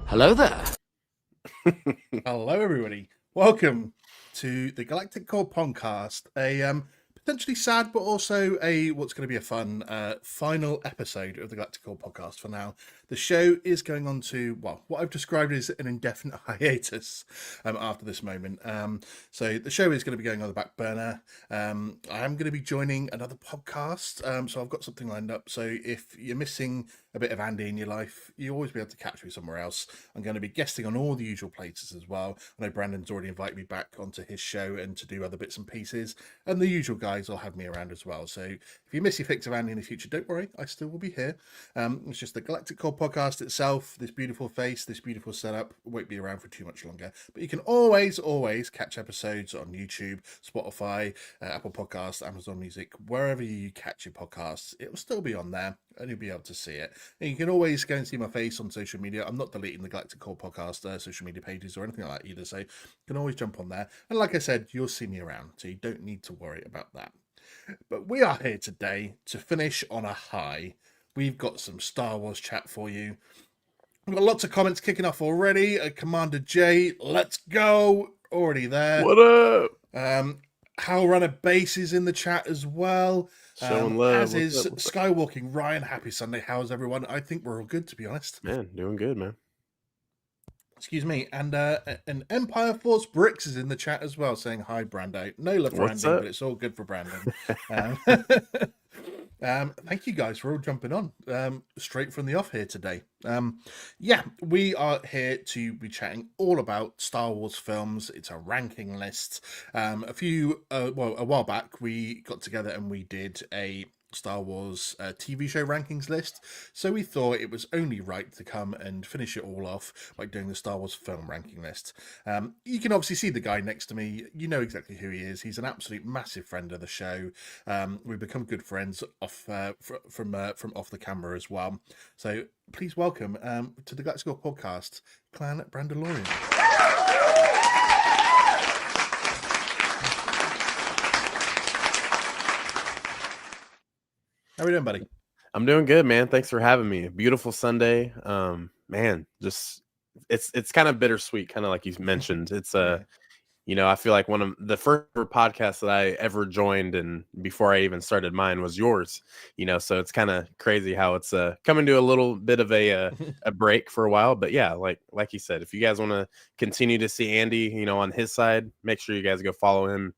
Hello there. Hello, everybody. Welcome to the Galactic Core Podcast. A potentially sad, but also what's going to be a fun final episode of the Galactic Core Podcast. For now, the show is going on to what I've described as an indefinite hiatus after this moment. So the show is going to be going on the back burner. I am going to be joining another podcast. So I've got something lined up. So if you're missing a bit of Andy in your life, you'll always be able to catch me somewhere else. I'm going to be guesting on all the usual places as well. I know Brandon's already invited me back onto his show and to do other bits and pieces, and the usual guys will have me around as well. So if you miss your fix of Andy in the future, don't worry, I still will be here. It's just the Galactic Core Podcast itself, this beautiful face, this beautiful setup, won't be around for too much longer. But you can always catch episodes on YouTube, Spotify, Apple Podcasts, Amazon Music, wherever you catch your podcasts, it will still be on there and you'll be able to see it. And you can always go and see my face on social media. I'm not deleting the Galactic Core Podcast social media pages or anything like that either, so you can always jump on there. And like I said, you'll see me around, so you don't need to worry about that. But we are here today to finish on a high. We've got some Star Wars chat for you. We've got lots of comments kicking off already. Commander J, let's go. Already there. What up? Hal Runner Base is in the chat as well. Showing love. As is Skywalking Ryan. Happy Sunday. How's everyone? I think we're all good, to be honest. Man, doing good, man. Excuse me. And Empire Force Bricks is in the chat as well, saying hi, Brando. No love for Andy, but it's all good for Brandon. Thank you guys for all jumping on straight from the off here today. We are here to be chatting all about Star Wars films. It's a ranking list. A while back we got together and we did a Star Wars TV show rankings list, so we thought it was only right to come and finish it all off by doing the Star Wars film ranking list. You can obviously see the guy next to me. You know exactly who he is. He's an absolute massive friend of the show. We've become good friends off from off the camera as well. So please welcome to the Galactic Core Podcast, Clan Brandalorian. How are you doing, buddy? I'm doing good, man. Thanks for having me. Beautiful Sunday. Man, just it's kind of bittersweet, kind of like you mentioned. It's I feel like one of the first podcasts that I ever joined, and before I even started mine, was yours. So it's kind of crazy how it's coming to a little bit of a break for a while. But yeah, like you said, if you guys want to continue to see Andy, on his side, make sure you guys go follow him.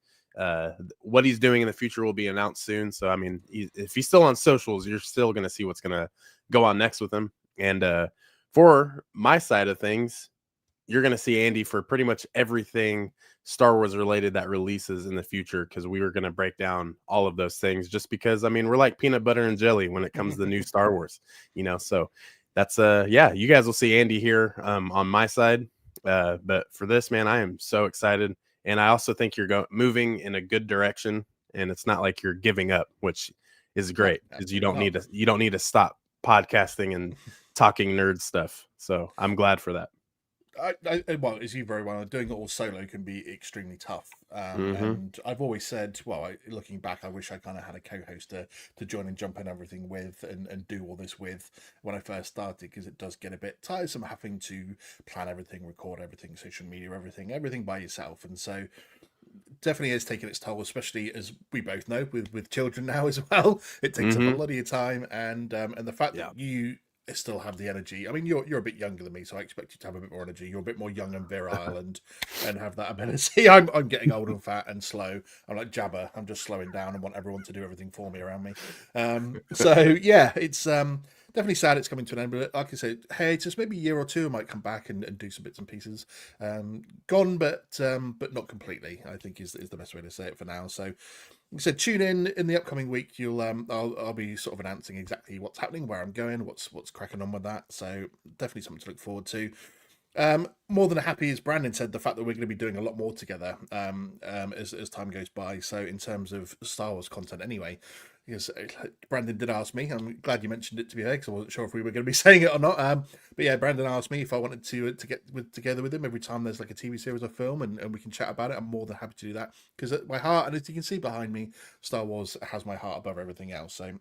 What he's doing in the future will be announced soon. So, I mean, if he's still on socials, you're still going to see what's going to go on next with him. And for my side of things, you're going to see Andy for pretty much everything Star Wars related that releases in the future, because we were going to break down all of those things just because, I mean, we're like peanut butter and jelly when it comes to the new Star Wars, so that's, you guys will see Andy here on my side. But for this, man, I am so excited. And I also think you're moving in a good direction, and it's not like you're giving up, which is great, because you don't need to stop podcasting and talking nerd stuff. So I'm glad for that. As you very well know, doing it all solo can be extremely tough. And I've always said, looking back, I wish I kind of had a co-host to join and jump in everything with and do all this with when I first started, because it does get a bit tiresome having to plan everything, record everything, social media, everything by yourself. And so definitely is taking its toll, especially as we both know with children now as well. It takes up a lot of your time, and the fact that you still have the energy. I mean, you're a bit younger than me, so I expect you to have a bit more energy. You're a bit more young and virile and have that ability. I'm getting old and fat and slow. I'm like Jabba. I'm just slowing down and want everyone to do everything for me around me. So yeah, it's definitely sad it's coming to an end. But like I said, hey, it's just maybe a year or two I might come back and do some bits and pieces. Gone, but not completely, I think is the best way to say it for now. So like I said, tune in the upcoming week. You'll I'll be sort of announcing exactly what's happening, where I'm going, what's cracking on with that. So definitely something to look forward to. More than happy, as Brandon said, the fact that we're going to be doing a lot more together as time goes by. So in terms of Star Wars content, anyway, because Brandon did ask me. I'm glad you mentioned it, to be fair, because I wasn't sure if we were going to be saying it or not. But yeah, Brandon asked me if I wanted to get together with him every time there's like a TV series or film, and we can chat about it. I'm more than happy to do that, because at my heart, and as you can see behind me, Star Wars has my heart above everything else. So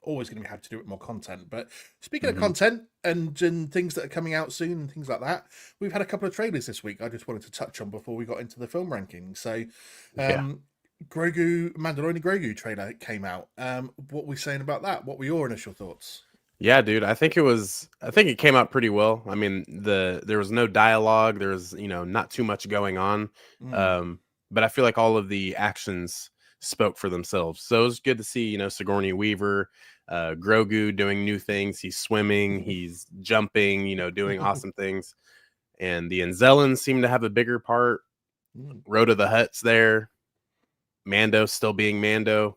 always going to be happy to do it more content. But speaking of Mm-hmm. content and things that are coming out soon and things like that, we've had a couple of trailers this week I just wanted to touch on before we got into the film rankings. So, Yeah. Mandalorian Grogu trailer came out. What were we saying about that? What were your initial thoughts? Yeah, dude. I think it came out pretty well. I mean, there was no dialogue. There was, not too much going on. Mm. But I feel like all of the actions spoke for themselves. So it was good to see, Sigourney Weaver, Grogu doing new things. He's swimming, he's jumping, doing awesome things. And the Anzellans seem to have a bigger part. Rhoda the Hutt's there. Mando still being Mando.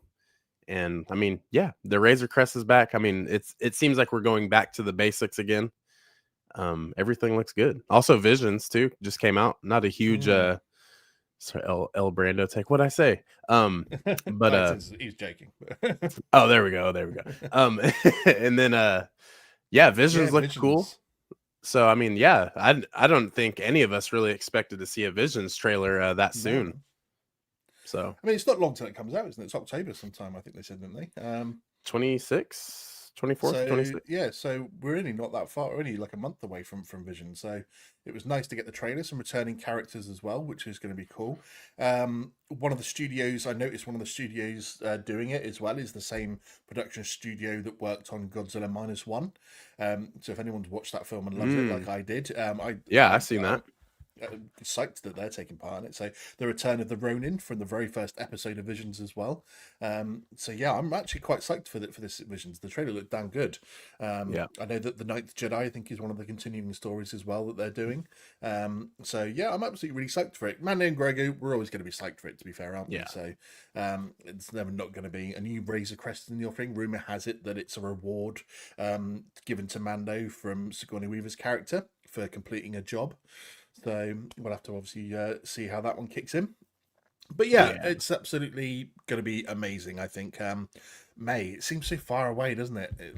And I mean, yeah, the Razor Crest is back. I mean, it seems like we're going back to the basics again. Everything looks good. Also, Visions too just came out. Not a huge sorry, El Brando take. What'd I say? But he's joking. oh, there we go. And then yeah, Visions looked cool. So I mean, yeah, I don't think any of us really expected to see a Visions trailer that soon. No. So I mean, it's not long till it comes out, isn't it? It's October sometime, I think they said, didn't they? 24th, 26th. Yeah, so we're only not that far, only like a month away from Vision. So it was nice to get the trailer, some returning characters as well, which is going to be cool. One of the studios, I noticed one of the studios doing it as well is the same production studio that worked on Godzilla -1. So if anyone's watched that film and loves it like I did, I've seen that. Psyched that they're taking part in it. So the return of the Ronin from the very first episode of Visions as well. So yeah, I'm actually quite psyched for this Visions. The trailer looked damn good. I know that the Ninth Jedi, I think, is one of the continuing stories as well that they're doing. So yeah, I'm absolutely really psyched for it. Mando and Grogu, we're always going to be psyched for it, to be fair, aren't we? So it's never not going to be a new Razor Crest in the offering. Rumor has it that it's a reward given to Mando from Sigourney Weaver's character for completing a job. So we'll have to obviously see how that one kicks in. But yeah, it's absolutely going to be amazing, I think. May, it seems so far away, doesn't it?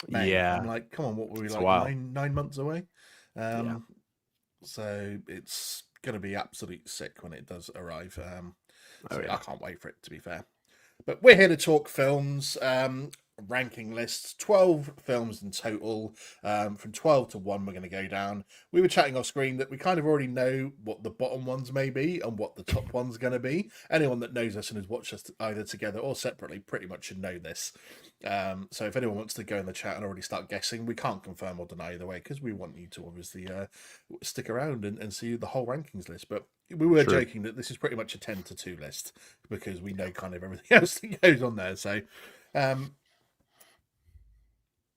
May. Yeah. I'm like, come on, what were we, it's like 9 months away? So it's going to be absolutely sick when it does arrive. I can't wait for it, to be fair. But we're here to talk films. Ranking lists, 12 films in total. From 12 to 1 we're going to go down. We were chatting off screen that we kind of already know what the bottom ones may be and what the top one's going to be. Anyone that knows us and has watched us either together or separately pretty much should know this. So if anyone wants to go in the chat and already start guessing, we can't confirm or deny either way because we want you to obviously stick around and see the whole rankings list. But we were joking that this is pretty much a 10 to 2 list because we know kind of everything else that goes on there. So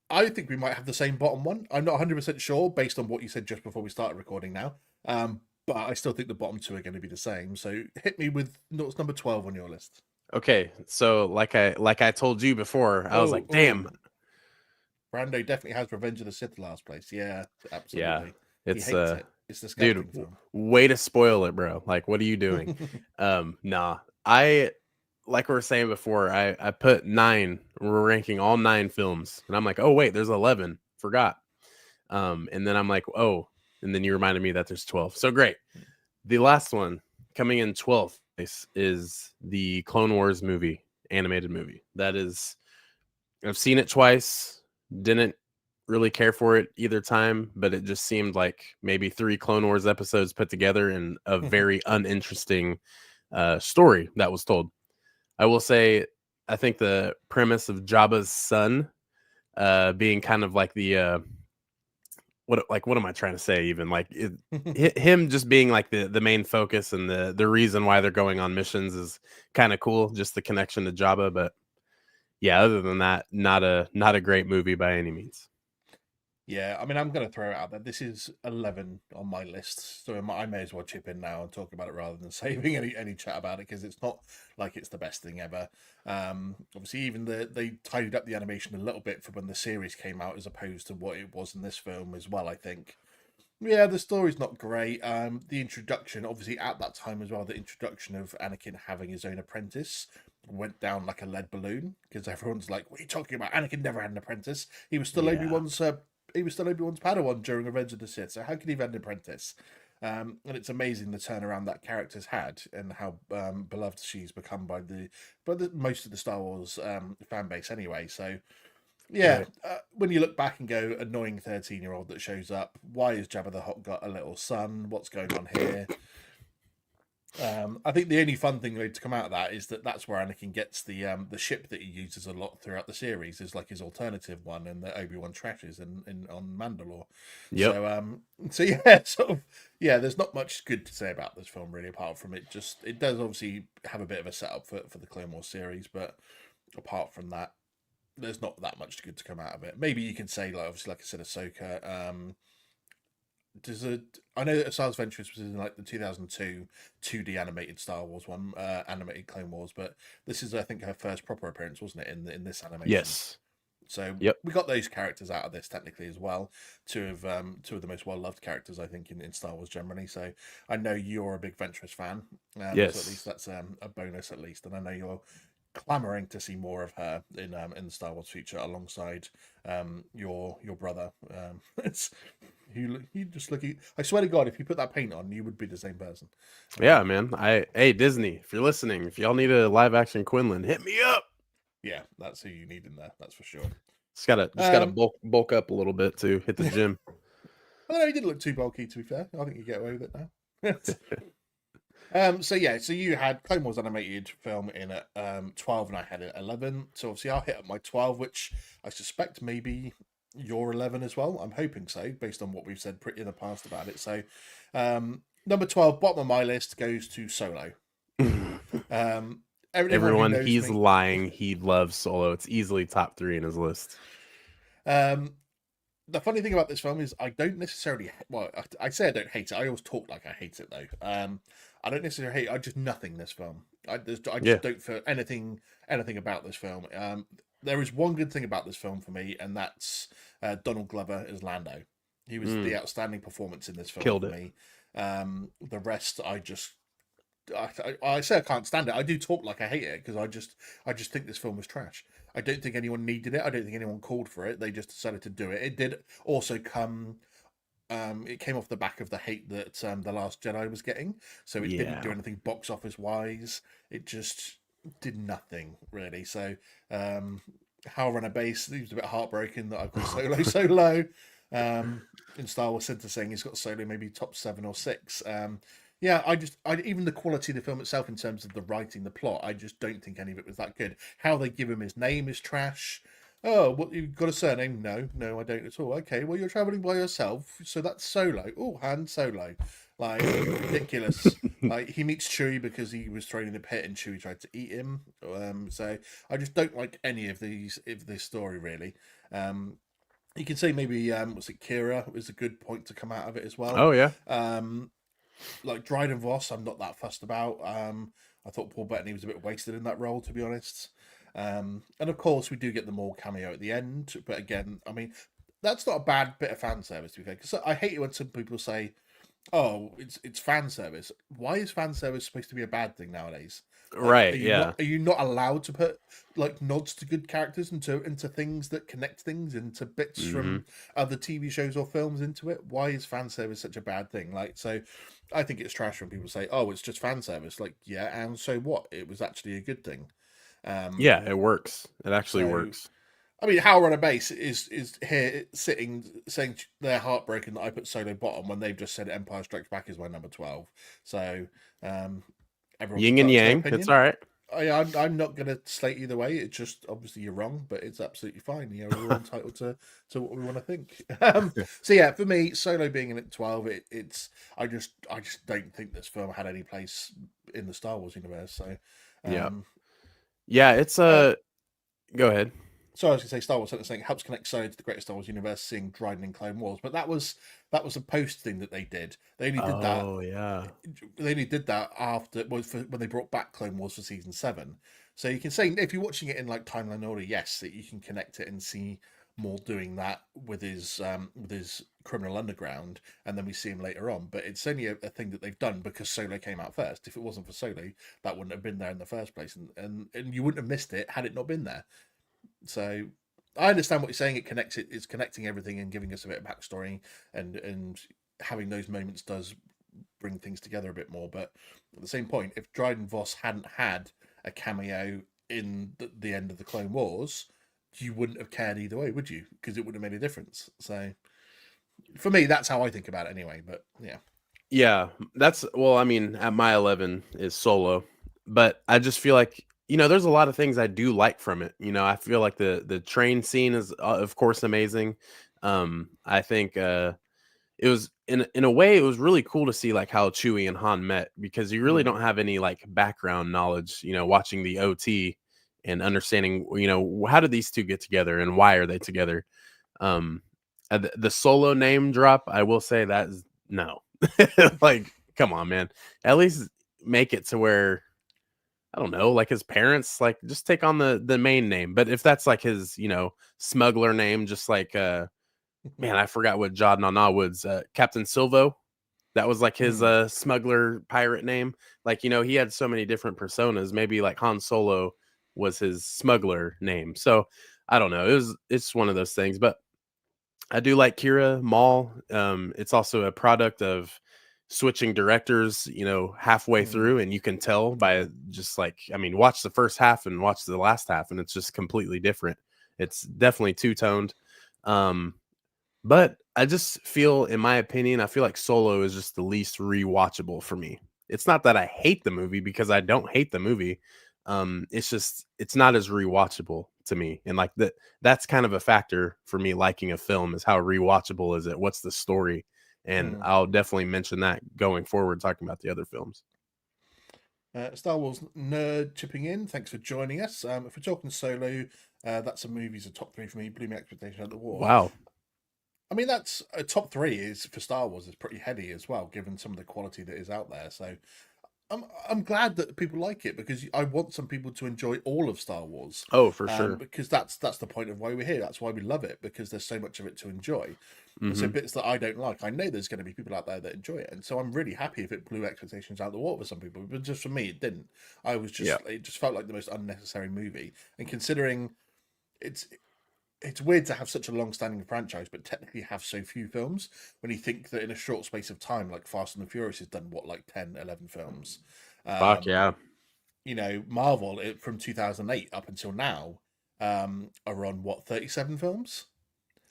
I think we might have the same bottom one. I'm not 100% sure based on what you said just before we started recording now. But I still think the bottom two are going to be the same. So hit me with what's number 12 on your list. Okay, so like I told you before, I was like, damn. Brando definitely has Revenge of the Sith last place. Yeah, absolutely. Yeah, he hates it. It's disgusting. Dude, way to spoil it, bro. Like, what are you doing? Nah. Like we were saying before, I put 9. We're ranking all 9 films, and I'm like, oh wait, there's 11. Forgot. And then I'm like, oh, and then you reminded me that there's 12. So great. The last one coming in 12th place is the Clone Wars movie, animated movie. That is, I've seen it twice. Didn't really care for it either time, but it just seemed like maybe 3 Clone Wars episodes put together in a very uninteresting story that was told. I will say, I think the premise of Jabba's son being kind of like the what am I trying to say? Even like him just being like the main focus and the reason why they're going on missions is kind of cool. Just the connection to Jabba, but yeah, other than that, not a great movie by any means. Yeah, I mean, I'm going to throw it out there. This is 11 on my list, so I may as well chip in now and talk about it rather than saving any chat about it because it's not like it's the best thing ever. Obviously, even they tidied up the animation a little bit for when the series came out as opposed to what it was in this film as well, I think. Yeah, the story's not great. The introduction, obviously at that time as well, the introduction of Anakin having his own apprentice went down like a lead balloon because everyone's like, what are you talking about? Anakin never had an apprentice. He was still Obi-Wan's Padawan during Revenge of the Sith, so how could he have had an apprentice? And it's amazing the turnaround that character's had and how beloved she's become by most of the Star Wars fan base anyway. So yeah, Right. when you look back and go, annoying 13-year-old that shows up, why has Jabba the Hutt got a little son? What's going on here? I think the only fun thing to come out of that is that that's where Anakin gets the ship that he uses a lot throughout the series is like his alternative one, and that Obi-Wan trashes in on Mandalore. Yep. So yeah, sort of yeah. There's not much good to say about this film really, apart from it does obviously have a bit of a setup for the Clone Wars series, but apart from that, there's not that much good to come out of it. Maybe you can say like obviously like I said, Ahsoka. I know that Star Wars Ventress was in like the 2002 2D animated Star Wars one, animated Clone Wars, but this is I think her first proper appearance, wasn't it, in this animation? Yes. So Yep. we got those characters out of this technically as well. Two of the most well loved characters I think in Star Wars generally. So I know you're a big Ventress fan. Yes. So at least that's a bonus at least, and I know you're clamoring to see more of her in the Star Wars future alongside your brother. It's you just look. I swear to God, if you put that paint on, you would be the same person. Yeah, man. Hey Disney, if you're listening, if y'all need a live action Quinlan, hit me up. Yeah, that's who you need in there. That's for sure. Just gotta bulk up a little bit to hit the gym. I don't know, he didn't look too bulky, to be fair. I think you get away with it now. So you had Clone Wars animated film in at 12 and I had it at 11. So obviously I'll hit up my 12, which I suspect maybe you're 11 as well. I'm hoping so, based on what we've said in the past about it. So number 12, bottom of my list, goes to Solo. Everyone, he's lying. He loves Solo. It's easily top 3 in his list. The funny thing about this film is I don't necessarily, well, I say I don't hate it. I always talk like I hate it though. I don't necessarily hate it. I just nothing this film. I just don't feel anything about this film. There is one good thing about this film for me, and that's Donald Glover as Lando. He was the outstanding performance in this film. Killed for it. me. The rest, I say I can't stand it. I do talk like I hate it because I just think this film was trash. I don't think anyone needed it. I don't think anyone called for it. They just decided to do it. It did also come. It came off the back of the hate that The Last Jedi was getting. So it didn't do anything box office wise. It just did nothing really. So How Run a Base, he was a bit heartbroken that I've got Solo so low. In Star Wars Center saying he's got Solo maybe top 7 or 6. Yeah, even the quality of the film itself in terms of the writing, the plot, I just don't think any of it was that good. How they give him his name is trash. Oh, what, you've got a surname? No, I don't at all. Okay, well, you're traveling by yourself, so that's Solo. Oh, Han Solo. Like, ridiculous. Like, he meets Chewie because he was thrown in a pit and Chewie tried to eat him. So I just don't like any of this story, really. You can say maybe, was it Kira was a good point to come out of it as well. Oh, yeah. Like Dryden Voss, I'm not that fussed about. I thought Paul Bettany was a bit wasted in that role, to be honest. And of course, we do get the Maul cameo at the end. But again, I mean, that's not a bad bit of fan service, to be fair. Because I hate it when some people say, "Oh, it's fan service." Why is fan service supposed to be a bad thing nowadays? Like, right? Are you not allowed to put like nods to good characters into things that connect things into bits from other TV shows or films into it? Why is fan service such a bad thing? Like, so I think it's trash when people say, "Oh, it's just fan service." Like, yeah, and so what? It was actually a good thing. Yeah, it works. It actually works. I mean, How Run a Base is here sitting saying they're heartbroken that I put Solo bottom when they've just said Empire Strikes Back is my number 12. So, yin and yang. It's all right. I'm not going to slate either way. It's just obviously you're wrong, but it's absolutely fine. You know, we're all entitled to what we want to think. So yeah, for me, Solo being in at 12, I just don't think this film had any place in the Star Wars universe. So yeah, it's a. Go ahead. So I was going to say Star Wars saying helps connect Solo to the greatest Star Wars universe, seeing Dryden in Clone Wars, but that was a post thing that they did. They only did that. Oh yeah. They only did that after when they brought back Clone Wars for season 7. So you can say if you're watching it in like timeline order, yes, that you can connect it and see Maul doing that with his criminal underground, and then we see him later on. But it's only a thing that they've done because Solo came out first. If it wasn't for Solo, that wouldn't have been there in the first place, and you wouldn't have missed it had it not been there. So I understand what you're saying. It's connecting everything and giving us a bit of backstory, and having those moments does bring things together a bit more. But at the same point, if Dryden Voss hadn't had a cameo in the end of the Clone Wars, you wouldn't have cared either way, would you? Because it wouldn't have made a difference. So for me, that's how I think about it anyway. But yeah. Yeah, that's well, I mean, at my 11 is Solo, but I just feel like, there's a lot of things I do like from it. I feel like the train scene is of course amazing. I think it was in a way it was really cool to see like how Chewie and Han met, because you really don't have any like background knowledge, watching the OT and understanding, how did these two get together and why are they together. Um the Solo name drop, I will say that is no. Like, come on, man. At least make it to where, I don't know, like his parents, like just take on the main name. But if that's like his, smuggler name, just like man, I forgot what Jod Nana Captain Silvo. That was like his smuggler pirate name. Like, he had so many different personas. Maybe like Han Solo was his smuggler name. So I don't know. It's one of those things. But I do like Kira Maul. It's also a product of switching directors, halfway through, and you can tell by just like, I mean, watch the first half and watch the last half, and it's just completely different. It's definitely two-toned. But I just feel, in my opinion, I feel like Solo is just the least rewatchable for me. It's not that I hate the movie, because I don't hate the movie. It's just it's not as rewatchable to me, and like that's kind of a factor for me liking a film, is how rewatchable is it? What's the story? And I'll definitely mention that going forward, talking about the other films. Star Wars nerd chipping in. Thanks for joining us. If we're talking Solo, that's a movie's a top 3 for me. Blew my expectation out of the water. Wow. I mean, that's a top 3 is for Star Wars is pretty heady as well, given some of the quality that is out there. So I'm glad that people like it, because I want some people to enjoy all of Star Wars. Oh, for sure. Because that's the point of why we're here. That's why we love it, because there's so much of it to enjoy. And so bits that I don't like, I know there's going to be people out there that enjoy it, and so I'm really happy if it blew expectations out the water for some people. But just for me, it didn't. It just felt like the most unnecessary movie. And considering it's weird to have such a long-standing franchise, but technically have so few films. When you think that in a short space of time, like Fast and the Furious has done what, like 10, 11 films. Fuck yeah. Marvel from 2008 up until now are on what, 37 films.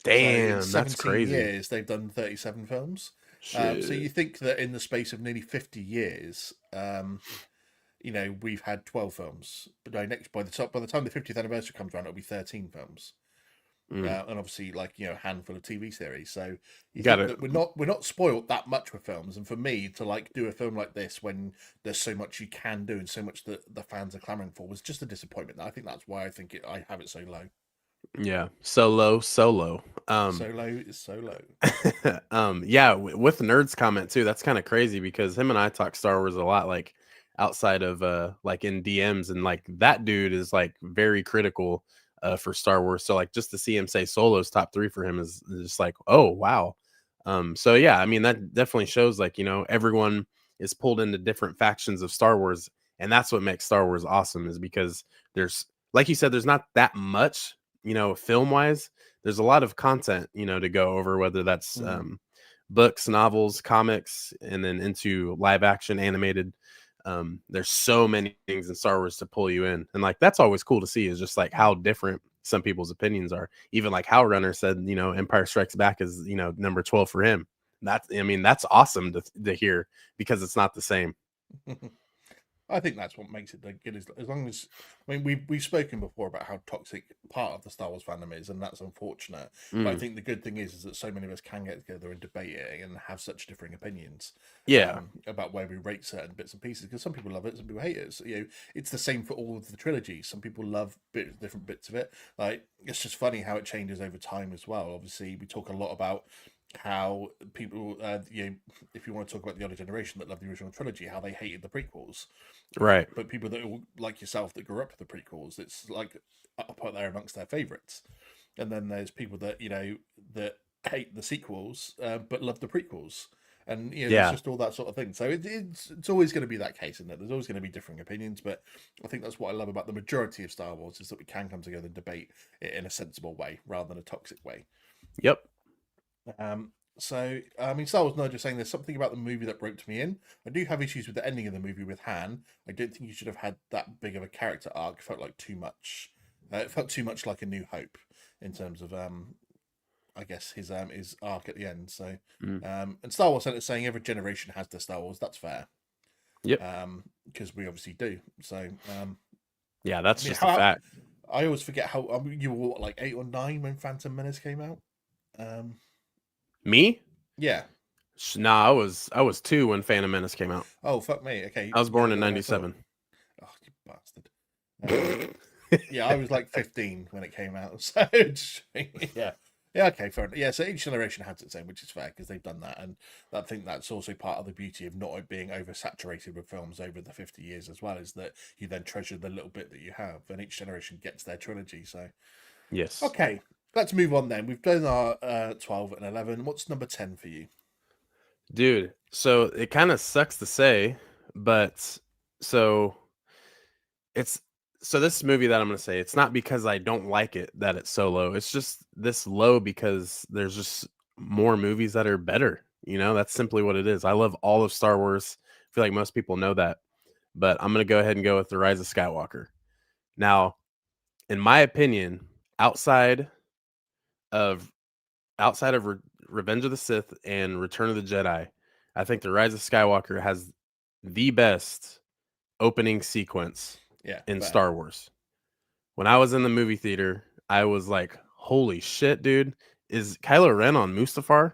Damn, so in that's 17 crazy. years they've done 37 films. So you think that in the space of nearly 50 years, we've had 12 films. But by the time the 50th anniversary comes around, it'll be 13 films. And obviously, like, a handful of TV series. So you think that we're not spoiled that much with films. And for me to like do a film like this when there's so much you can do and so much that the fans are clamoring for was just a disappointment. I think that's why I have it so low. Yeah, Solo. Solo is so low. Yeah, with Nerd's comment too, that's kind of crazy, because him and I talk Star Wars a lot, like outside of like in DMs, and like that dude is like very critical for Star Wars. So like just to see him say Solo's top 3 for him is just like, oh wow. So yeah, I mean, that definitely shows like, everyone is pulled into different factions of Star Wars, and that's what makes Star Wars awesome, is because there's, like you said, there's not that much, film wise. There's a lot of content, to go over, whether that's books, novels, comics, and then into live action animated. There's so many things in Star Wars to pull you in, and like that's always cool to see, is just like how different some people's opinions are. Even like How Runner said, Empire Strikes Back is number 12 for him. That's awesome to hear, because it's not the same. I think that's what makes it good. As long as, I mean, we've spoken before about how toxic part of the Star Wars fandom is, and that's unfortunate. But I think the good thing is that so many of us can get together and debate it and have such differing opinions. Yeah. About where we rate certain bits and pieces, because some people love it, some people hate it. So, it's the same for all of the trilogies. Some people love different bits of it. Like, it's just funny how it changes over time as well. Obviously, we talk a lot about how people, if you want to talk about the older generation that love the original trilogy, how they hated the prequels, right? But people that like yourself that grew up with the prequels, it's like up there amongst their favorites. And then there's people that that hate the sequels but love the prequels, and it's just all that sort of thing. So it's always going to be that case, isn't it? There's always going to be differing opinions, but I think that's what I love about the majority of Star Wars, is that we can come together and debate it in a sensible way rather than a toxic way. Yep. So, I mean, Star Wars Nerd just saying there's something about the movie that roped me in. I do have issues with the ending of the movie with Han. I don't think you should have had that big of a character arc. It felt like too much. It felt too much like A New Hope in terms of I guess his arc at the end. So, Mm. And Star Wars Center saying every generation has their Star Wars. That's fair. Yep. Because we obviously do. So, yeah, that's I mean, just a fact. I always forget how you were what, like 8 or 9 when Phantom Menace came out. Me? Yeah. Nah, I was 2 when Phantom Menace came out. Oh fuck me. Okay. I was born in Younger than I thought. '97. Oh, you bastard. Yeah, I was like 15 when it came out. So yeah. Yeah, okay, fair enough. Yeah, so each generation has its own, which is fair because they've done that. And I think that's also part of the beauty of not being oversaturated with films over the 50 years as well, is that you then treasure the little bit that you have, and each generation gets their trilogy. So, Yes. okay, let's move on then. We've done our 12 and 11. What's number 10 for you? Dude, so it kind of sucks to say, but so it's so this movie that I'm going to say, it's not because I don't like it that it's so low. It's just this low because there's just more movies that are better. You know, that's simply what it is. I love all of Star Wars. I feel like most people know that, but I'm going to go ahead and go with The Rise of Skywalker. Now, in my opinion, outside of Revenge of the Sith and Return of the Jedi, I think The Rise of Skywalker has the best opening sequence in Star Wars. When I was in the movie theater, I was like, holy shit, dude. Is Kylo Ren on Mustafar?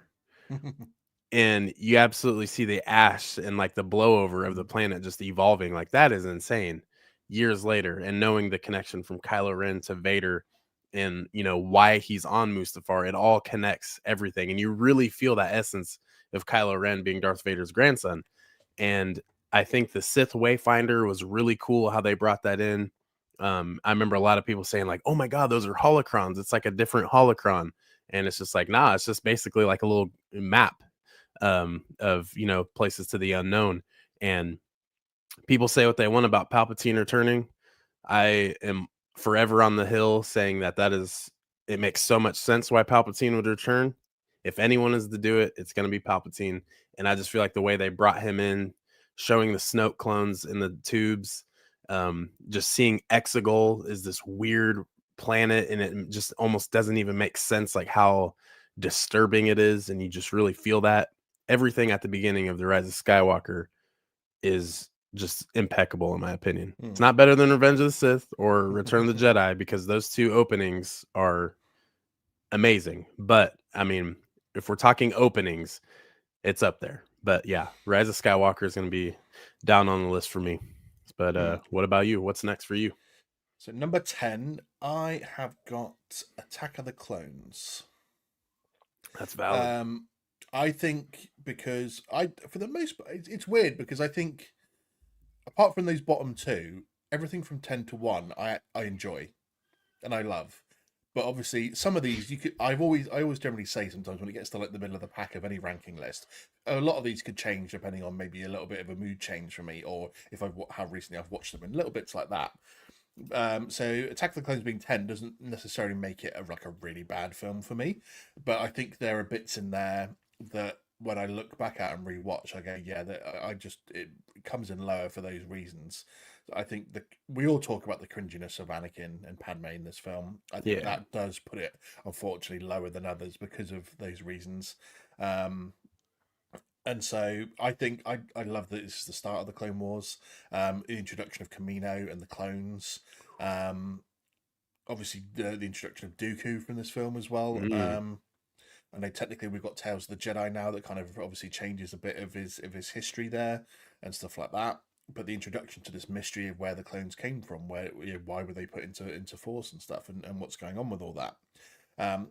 And you absolutely see the ash and like the blowover of the planet just evolving. Like, that is insane. Years later, and knowing the connection from Kylo Ren to Vader and, you know, why he's on Mustafar, it all connects everything. And you really feel that essence of Kylo Ren being Darth Vader's grandson. And I think the Sith Wayfinder was really cool how they brought that in. I remember a lot of people saying like, "Oh my God, those are holocrons. It's like a different holocron," and it's just like, nah, it's just basically like a little map of, you know, places to the unknown. And people say what they want about Palpatine returning. I am forever on the hill saying that it makes so much sense why Palpatine would return. If anyone is to do it, it's going to be Palpatine. And I just feel like the way they brought him in, showing the Snoke clones in the tubes, just seeing Exegol is this weird planet, and it just almost doesn't even make sense, like how disturbing it is. And you just really feel that. Everything at the beginning of The Rise of Skywalker is just impeccable in my opinion. It's not better than Revenge of the Sith or Return of the Jedi because those two openings are amazing. But I mean, if we're talking openings, it's up there. But yeah, Rise of Skywalker is going to be down on the list for me. But what about you? What's next for you? So number 10, I have got Attack of the Clones. That's valid. I think because for the most part, it's weird because I think apart from those bottom two, everything from 10 to 1, I enjoy and I love. But obviously, some of these I always generally say sometimes when it gets to like the middle of the pack of any ranking list, a lot of these could change depending on maybe a little bit of a mood change for me, or if how recently I've watched them, and little bits like that. So Attack of the Clones being 10 doesn't necessarily make it like a really bad film for me, but I think there are bits in there that when I look back at and rewatch, I go, yeah, that it comes in lower for those reasons. I think we all talk about the cringiness of Anakin and Padme in this film. I think that does put it unfortunately lower than others because of those reasons. And so I think I love that this is the start of the Clone Wars, the introduction of Camino and the clones, obviously the introduction of Dooku from this film as well. I know technically we've got Tales of the Jedi now that kind of obviously changes a bit of his history there and stuff like that. But the introduction to this mystery of where the clones came from, why were they put into Force and stuff, and what's going on with all that.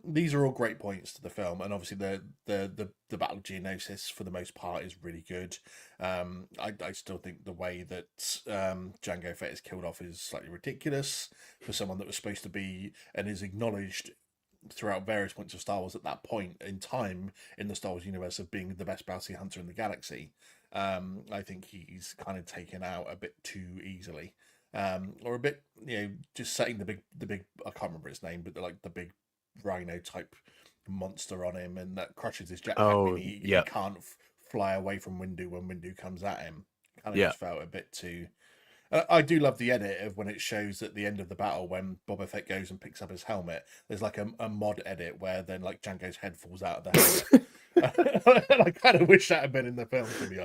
These are all great points to the film, and obviously the Battle of Geonosis for the most part is really good. I still think the way that Jango Fett is killed off is slightly ridiculous for someone that was supposed to be and is acknowledged throughout various points of Star Wars at that point in time in the Star Wars universe of being the best bounty hunter in the galaxy. I think he's kind of taken out a bit too easily, or a bit, just setting the big I can't remember his name, but like the big rhino type monster on him, and that crushes his jetpack, Oh, meaning he yeah, can't fly away from Windu when Windu comes at him. Kind of yeah, just felt a bit too. I do love the edit of when it shows at the end of the battle when Boba Fett goes and picks up his helmet. There's like a mod edit where then like Django's head falls out of the helmet. And I kind of wish that had been in the film, to be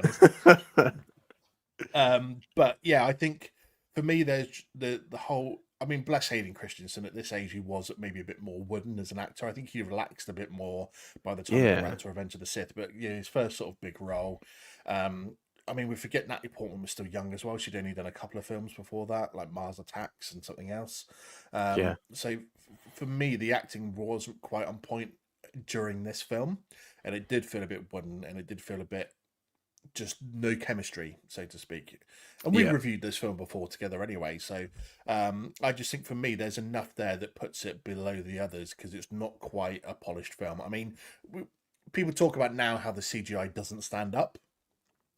honest. But yeah, I think for me, there's the whole. I mean, bless Hayden Christensen at this age, he was maybe a bit more wooden as an actor. I think he relaxed a bit more by the time he got yeah, around to Revenge of the Sith. But yeah, his first sort of big role. I mean, we forget Natalie Portman was still young as well. She'd only done a couple of films before that, like Mars Attacks and something else. yeah. So for me, the acting wasn't quite on point during this film, and it did feel a bit wooden, and it did feel a bit just no chemistry, so to speak. And we Yeah. reviewed this film before together anyway, so I just think for me, there's enough there that puts it below the others because it's not quite a polished film. I mean, people talk about now how the CGI doesn't stand up.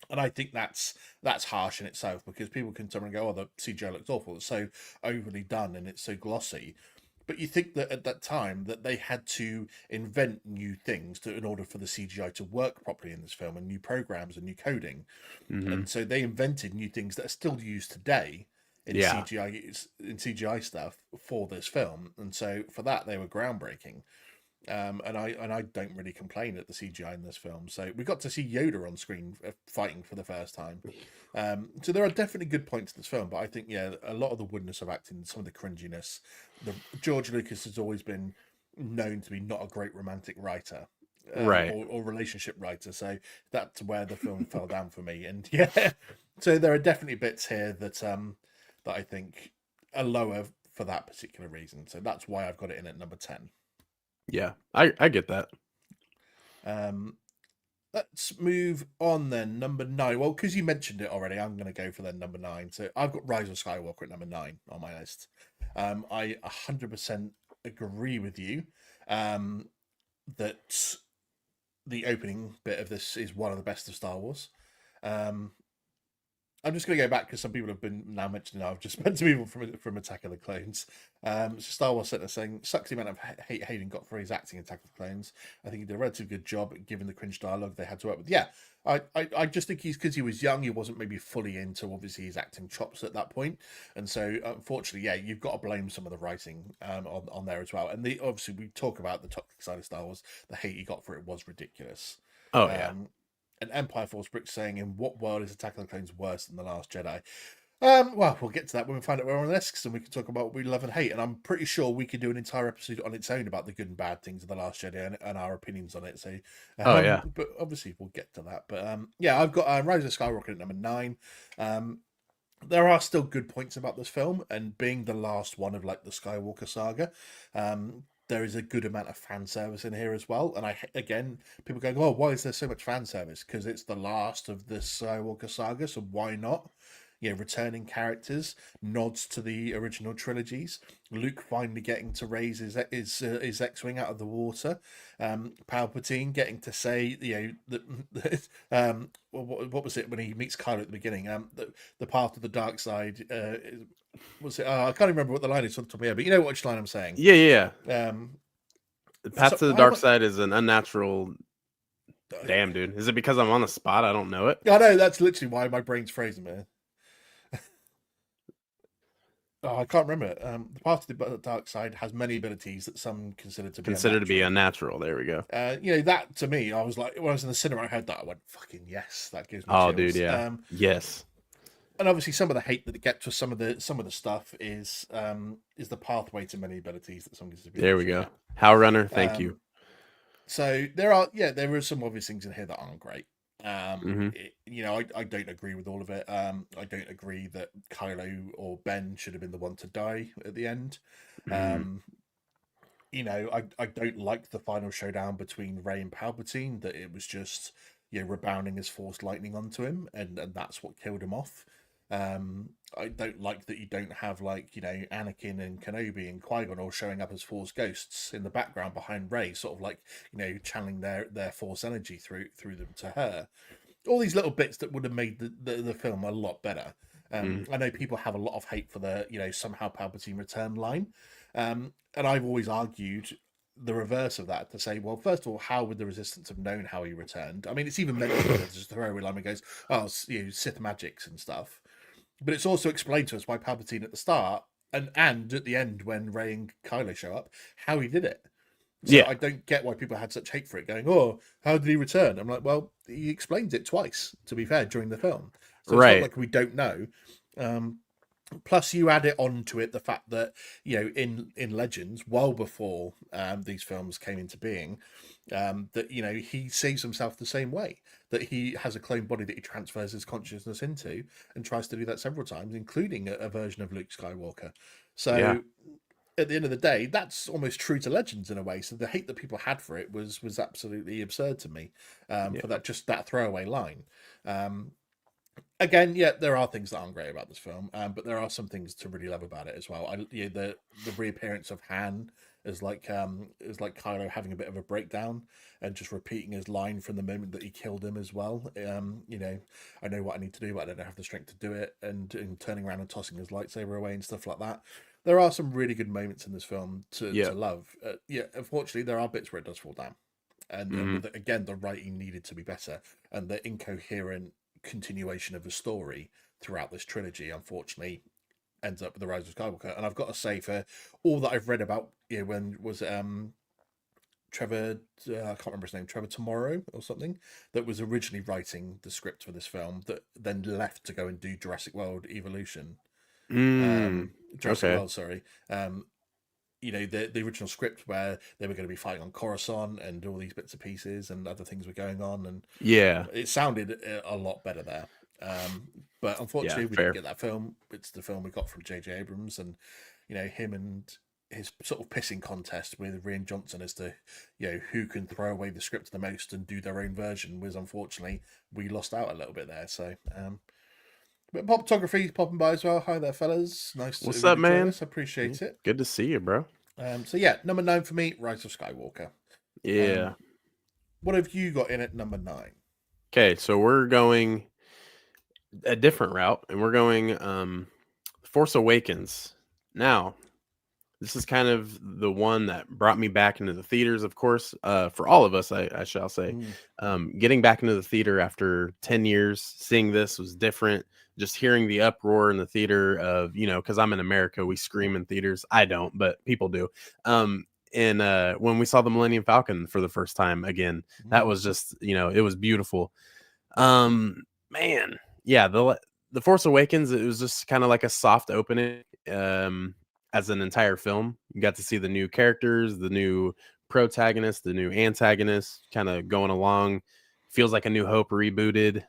And I think that's harsh in itself because people can turn and go, "Oh, the CGI looks awful. It's so overly done and it's so glossy." But you think that at that time that they had to invent new things in order for the CGI to work properly in this film, and new programs and new coding. Hmm. And so they invented new things that are still used today in Yeah. CGI stuff for this film. And so for that they were groundbreaking. And I don't really complain at the CGI in this film. So we got to see Yoda on screen fighting for the first time. So there are definitely good points in this film, but I think a lot of the woodness of acting, some of the cringiness. George Lucas has always been known to be not a great romantic writer. Right. Or relationship writer, so that's where the film fell down for me. And yeah, so there are definitely bits here that that I think are lower for that particular reason. So that's why I've got it in at number 10. Yeah. I get that. Um, let's move on then. Number 9. Well, because you mentioned it already, I'm going to go for then number 9. So I've got Rise of Skywalker at number 9 on my list. I 100% agree with you that the opening bit of this is one of the best of Star Wars. I'm just going to go back because some people have been now mentioning I've just meant to move from Attack of the Clones. So Star Wars Center saying sucks the amount of hate Hayden got for his acting in Attack of the Clones. I think he did a relatively good job given the cringe dialogue they had to work with. Yeah, I just think he's because he was young, he wasn't maybe fully into obviously his acting chops at that point, and so unfortunately, yeah, you've got to blame some of the writing on there as well. And obviously we talk about the toxic side of Star Wars. The hate he got for it was ridiculous. Oh yeah. And Empire Force Brick saying, "In what world is Attack of the Clones worse than The Last Jedi?" Well, we'll get to that when we find out we're on the list, and we can talk about what we love and hate. And I'm pretty sure we could do an entire episode on its own about the good and bad things of The Last Jedi and our opinions on it. So, Oh yeah. but obviously we'll get to that. But yeah, I've got Rise of Skywalker at number 9. There are still good points about this film, and being the last one of like the Skywalker saga, there is a good amount of fan service in here as well. And again, people going, "Oh, why is there so much fan service?" Because it's the last of the Skywalker saga, so why not? Returning characters, nods to the original trilogies. Luke finally getting to raise his X-wing out of the water. Palpatine getting to say, that what was it when he meets Kylo at the beginning? The path to the dark side. Was it? I can't remember what the line is on the top of my head, but you know which line I'm saying. Yeah. The path So to the dark side is an unnatural. Damn, dude. Is it because I'm on the spot? I don't know it. I know that's literally why my brain's frozen, man. Oh, I can't remember. The path to the dark side has many abilities that some consider to be unnatural. There we go. That to me, I was like, when I was in the cinema, I heard that, I went, "Fucking yes!" That gives me Oh, chills. dude, yeah, yes. And obviously, some of the hate that it gets for some of the stuff is the pathway to many abilities that some consider to be. There we go. How Runner, thank you. So there are some obvious things in here that aren't great. I don't agree with all of it. I don't agree that Kylo or Ben should have been the one to die at the end. I don't like the final showdown between Rey and Palpatine, that it was just rebounding as force lightning onto him, and that's what killed him off. I don't like that you don't have Anakin and Kenobi and Qui-Gon all showing up as Force ghosts in the background behind Rey, sort of channeling their Force energy through them to her. All these little bits that would have made the film a lot better. I know people have a lot of hate for the somehow Palpatine return line, and I've always argued the reverse of that to say, well, first of all, how would the Resistance have known how he returned? I mean, it's even mentioned as just a throwaway line. It goes, "Oh, Sith magics and stuff," but it's also explained to us by Palpatine at the start and at the end when Rey and Kylo show up how he did it. So Yeah. I don't get why people had such hate for it, going, "Oh, how did he return?" I'm like, well, he explains it twice, to be fair, during the film. So it's not Right. like we don't know. Plus, you add it on to it the fact that in Legends, well before these films came into being, that he sees himself the same way. That he has a clone body that he transfers his consciousness into, and tries to do that several times, including a version of Luke Skywalker. Yeah. So at the end of the day, that's almost true to Legends in a way. So the hate that people had for it was absolutely absurd to me, Yeah. for that throwaway line. Again, yeah, there are things that aren't great about this film, but there are some things to really love about it as well. The reappearance of Han is like Kylo having a bit of a breakdown and just repeating his line from the moment that he killed him as well. I know what I need to do, but I don't have the strength to do it, and turning around and tossing his lightsaber away and stuff like that. There are some really good moments in this film to Yeah. love. Unfortunately, there are bits where it does fall down, and again, the writing needed to be better, and the incoherent continuation of the story throughout this trilogy, unfortunately, ends up with the Rise of Skywalker. And I've got to say, for all that I've read about, when was Trevor, I can't remember his name, Trevor Tomorrow or something, that was originally writing the script for this film, that then left to go and do Jurassic World Evolution. Jurassic Okay. World, sorry. The original script where they were going to be fighting on Coruscant and all these bits and pieces and other things were going on, and Yeah. it sounded a lot better there. But unfortunately, we fair. didn't get that film. It's the film we got from J.J. Abrams, and him and his sort of pissing contest with Rian Johnson as to who can throw away the script the most and do their own version was, unfortunately, we lost out a little bit there. So but Poptography popping by as well. Hi there, fellas. Nice What's to up, man? us. Appreciate it. Good to see you, bro. So yeah, number 9 for me, Rise of Skywalker. Yeah. What have you got in at number 9? Okay, so we're going a different route, and we're going Force Awakens. Now, this is kind of the one that brought me back into the theaters, of course, for all of us, I shall say. Getting back into the theater after 10 years, seeing this was different. Just hearing the uproar in the theater of, because I'm in America, we scream in theaters. I don't, but people do. And when we saw the Millennium Falcon for the first time again, that was just, it was beautiful. Man, yeah, the Force Awakens, it was just kind of like a soft opening. As an entire film, you got to see the new characters, the new protagonist, the new antagonist, kind of going along. Feels like A New Hope rebooted.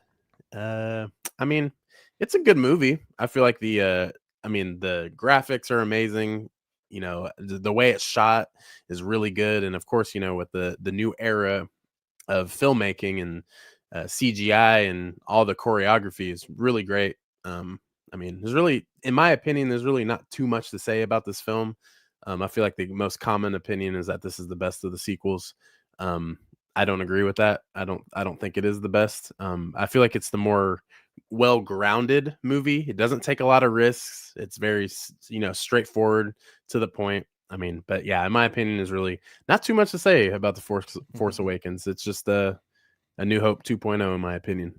I mean, it's a good movie. I feel like the graphics are amazing. The way it's shot is really good, and of course, with the new era of filmmaking and CGI and all the choreography is really great. There's really, in my opinion, there's really not too much to say about this film. I feel like the most common opinion is that this is the best of the sequels. I don't agree with that. I don't think it is the best. I feel like it's the more well-grounded movie. It doesn't take a lot of risks. It's very, straightforward to the point. But yeah, in my opinion, there's really not too much to say about the Force Awakens. It's just A New Hope 2.0, in my opinion.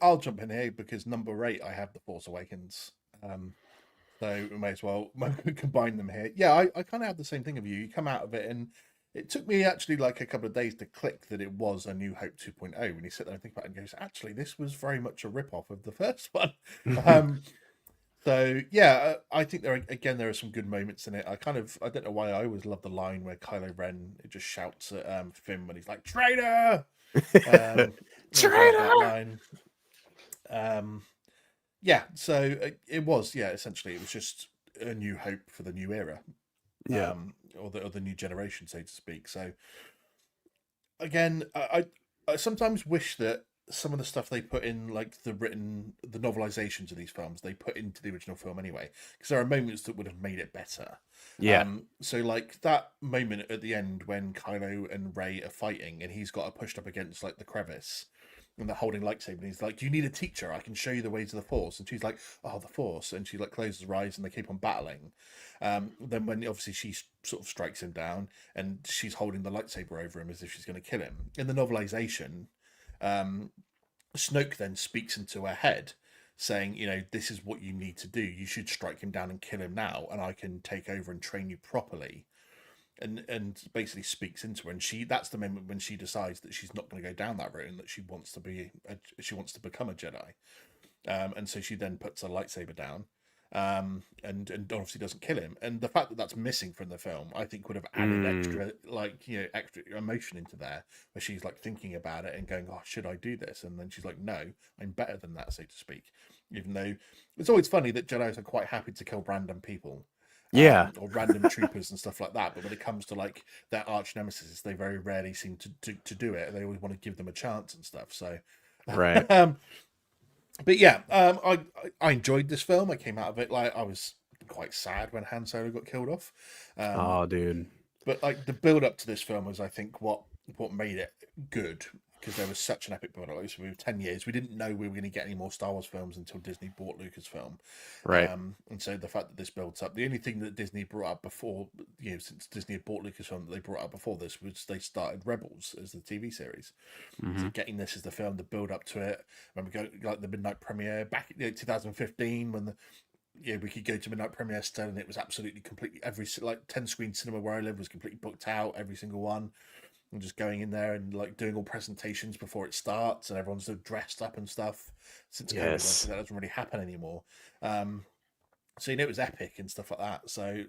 I'll jump in here because number 8, I have The Force Awakens. So we may as well combine them here. Yeah, I kind of have the same thing of you. You come out of it, and it took me actually like a couple of days to click that it was A New Hope 2.0 when you sit there and think about it and goes, actually, this was very much a rip-off of the first one. So yeah, I think there are some good moments in it. I don't know why I always love the line where Kylo Ren just shouts at Finn when he's like, "Traitor!" Traitor! Line. Yeah, so it was, essentially it was just a new hope for the new era. Yeah. Or the new generation, so to speak. So again, I sometimes wish that some of the stuff they put in, like the novelizations of these films, they put into the original film anyway, because there are moments that would have made it better. Yeah. So like that moment at the end when Kylo and Rey are fighting, and he's got her pushed up against like the crevice, and they're holding lightsaber. And he's like, "Do you need a teacher? I can show you the ways of the Force." And she's like, "Oh, the Force." And she like closes her eyes, and they keep on battling. Then when obviously she sort of strikes him down, and she's holding the lightsaber over him as if she's going to kill him. In the novelization, Snoke then speaks into her head, saying, "This is what you need to do. You should strike him down and kill him now, and I can take over and train you properly." And basically speaks into her, and that's the moment when she decides that she's not going to go down that route, and that she wants to become a Jedi. And so she then puts her lightsaber down, and obviously doesn't kill him. And the fact that that's missing from the film, I think, would have added extra emotion into there, where she's like thinking about it and going, "Oh, should I do this?" And then she's like, "No, I'm better than that," so to speak. Even though it's always funny that Jedi's are quite happy to kill random people. Or random troopers and stuff like that, but when it comes to like their arch nemesis, they very rarely seem to do it. They always want to give them a chance and stuff. So, right. But yeah, I enjoyed this film. I came out of it like I was quite sad when Han Solo got killed off. Oh, dude. But like the build up to this film was, I think, what made it good, because there was such an epic build up. So we were 10 years. We didn't know we were going to get any more Star Wars films until Disney bought Lucasfilm. Right. And so the fact that this builds up, the only thing that Disney brought up before, since Disney had bought Lucasfilm, that they brought up before this was they started Rebels as the TV series. Mm-hmm. So getting this as the film, the build up to it, when we go like the midnight premiere back in 2015, when we could go to midnight premiere still, and it was absolutely completely every 10 screen cinema where I live was completely booked out, every single one. And just going in there and like doing all presentations before it starts, and everyone's so dressed up and stuff. Since COVID, that doesn't really happen anymore. So it was epic and stuff like that. So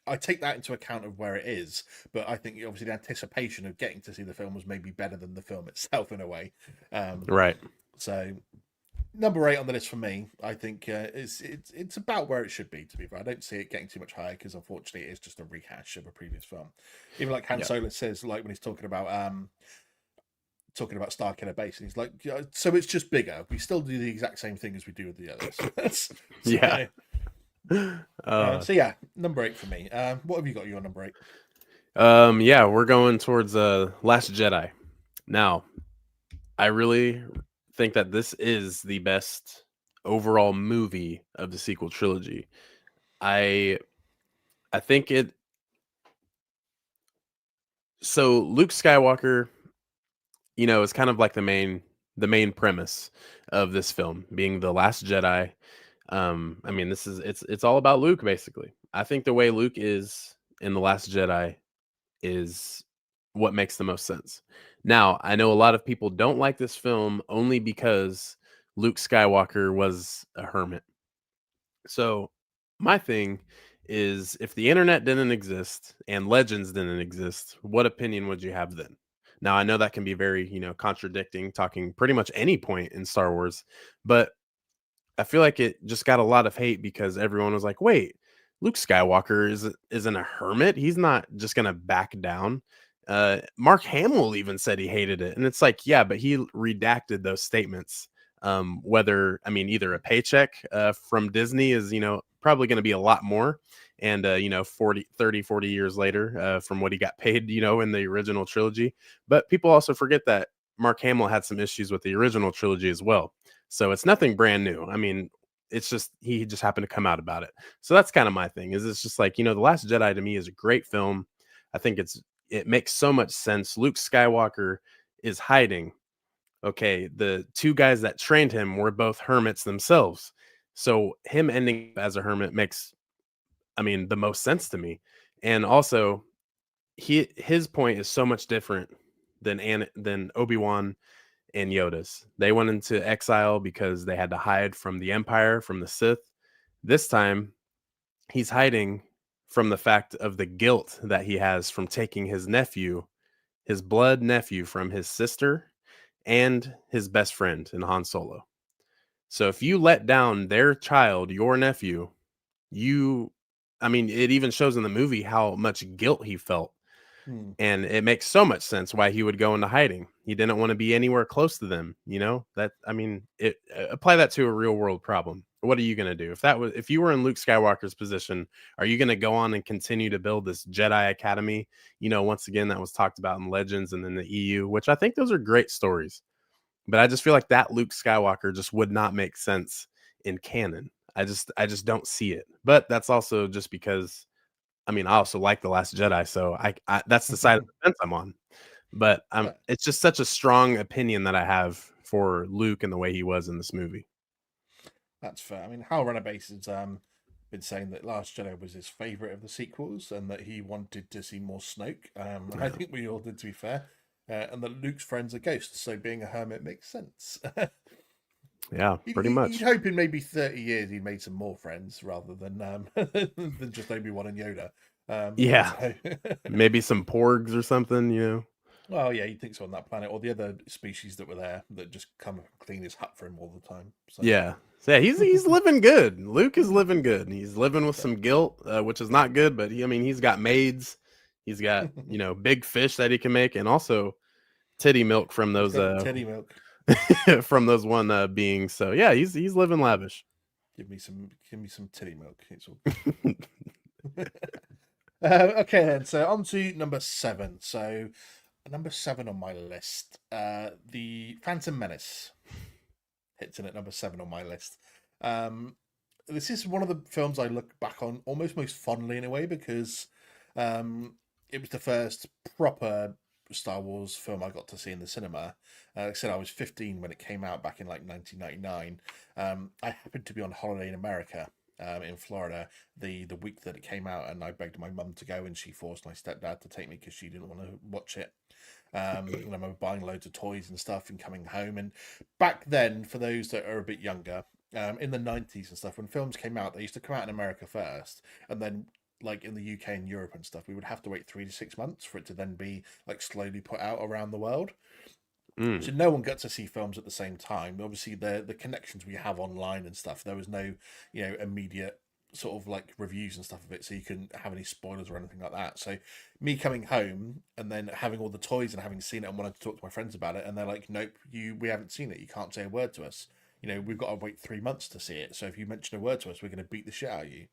I take that into account of where it is, but I think obviously the anticipation of getting to see the film was maybe better than the film itself in a way. Right. So number 8 on the list for me, I think it's about where it should be. To be fair, I don't see it getting too much higher, because unfortunately it is just a rehash of a previous film. Even like Han Solo says, like when he's talking about Starkiller Base, and he's like, "So it's just bigger. We still do the exact same thing as we do with the others." So yeah, number 8 for me. What have you got? Your number 8? Yeah, we're going towards Last Jedi. Now, I really think that this is the best overall movie of the sequel trilogy. I think it. So Luke Skywalker, is kind of like the main premise of this film, being the last Jedi. I mean, it's all about Luke, basically. I think the way Luke is in The Last Jedi is what makes the most sense. Now, I know a lot of people don't like this film only because Luke Skywalker was a hermit. So my thing is, if the internet didn't exist and legends didn't exist, what opinion would you have then? Now, I know that can be very, contradicting, talking pretty much any point in Star Wars, but I feel like it just got a lot of hate because everyone was like, wait, Luke Skywalker isn't a hermit. He's not just going to back down. Mark Hamill even said he hated it. And it's like, yeah, but he redacted those statements. Either a paycheck from Disney is, probably going to be a lot more. And, 40 years later from what he got paid, in the original trilogy. But people also forget that Mark Hamill had some issues with the original trilogy as well. So it's nothing brand new. I mean, it's just he just happened to come out about it. So that's kind of my thing. It's just like, The Last Jedi to me is a great film. I think it makes so much sense. Luke Skywalker is hiding. Okay, the two guys that trained him were both hermits themselves. So him ending up as a hermit makes, the most sense to me. And also, his point is so much different than Obi-Wan and Yoda's. They went into exile because they had to hide from the Empire, from the Sith. This time, he's hiding from the fact of the guilt that he has from taking his nephew, his blood nephew, from his sister and his best friend in Han Solo. So if you let down their child, your nephew, it even shows in the movie how much guilt he felt. And it makes so much sense why he would go into hiding. He didn't want to be anywhere close to them. Apply that to a real world problem. What are you going to do? If you were in Luke Skywalker's position, are you going to go on and continue to build this Jedi Academy? Once again, that was talked about in Legends and then the EU, which I think those are great stories. but I just feel like that Luke Skywalker just would not make sense in canon. I just don't see it. But that's also just because I mean, I also like The Last Jedi, so I that's the side of the fence I'm on. But Yeah, it's just such a strong opinion that I have for Luke and the way he was in this movie. that's fair. I mean, Hal Renabase has been saying that Last Jedi was his favorite of the sequels, and that he wanted to see more Snoke. I Yeah, think we all did, to be fair. And that Luke's friends are ghosts, so being a hermit makes sense. yeah, pretty You'd much. hope in maybe 30 years he'd made some more friends rather than than just Obi-Wan and Yoda. Yeah, So maybe some porgs or something, you know. well, yeah, you'd think so on that planet, or the other species that were there that just come and clean his hut for him all the time. So Yeah. So, yeah, he's living good. Luke is living good. He's living with some guilt, which is not good, but I mean, he's got maids. He's got, you know, big fish that he can make, and also titty milk from he's those got the teddy milk. from those one beings. So yeah, he's living lavish. Give me some titty milk. It's all good. Okay, then. So on to number 7. So number 7 on my list, the Phantom Menace hits in at number 7 on my list. This is one of the films I look back on almost most fondly in a way because it was the first proper Star Wars film I got to see in the cinema. Like I said, I was 15 when it came out back in like 1999. I happened to be on holiday in America. In Florida, the week that it came out, and I begged my mum to go, and she forced my stepdad to take me because she didn't want to watch it. And I remember buying loads of toys and stuff and coming home. And back then, for those that are a bit younger, in the 90s and stuff, when films came out, they used to come out in America first, and then like in the UK and Europe and stuff, we would have to wait 3 to 6 months for it to then be like slowly put out around the world. So Mm, no one got to see films at the same time. Obviously, the connections we have online and stuff, there was no immediate sort of like reviews and stuff of it, so you couldn't have any spoilers or anything like that. So me coming home and then having all the toys and having seen it and wanting to talk to my friends about it, and they're like, "Nope, we haven't seen it. You can't say a word to us. We've got to wait 3 months to see it. So if you mention a word to us, we're going to beat the shit out of you."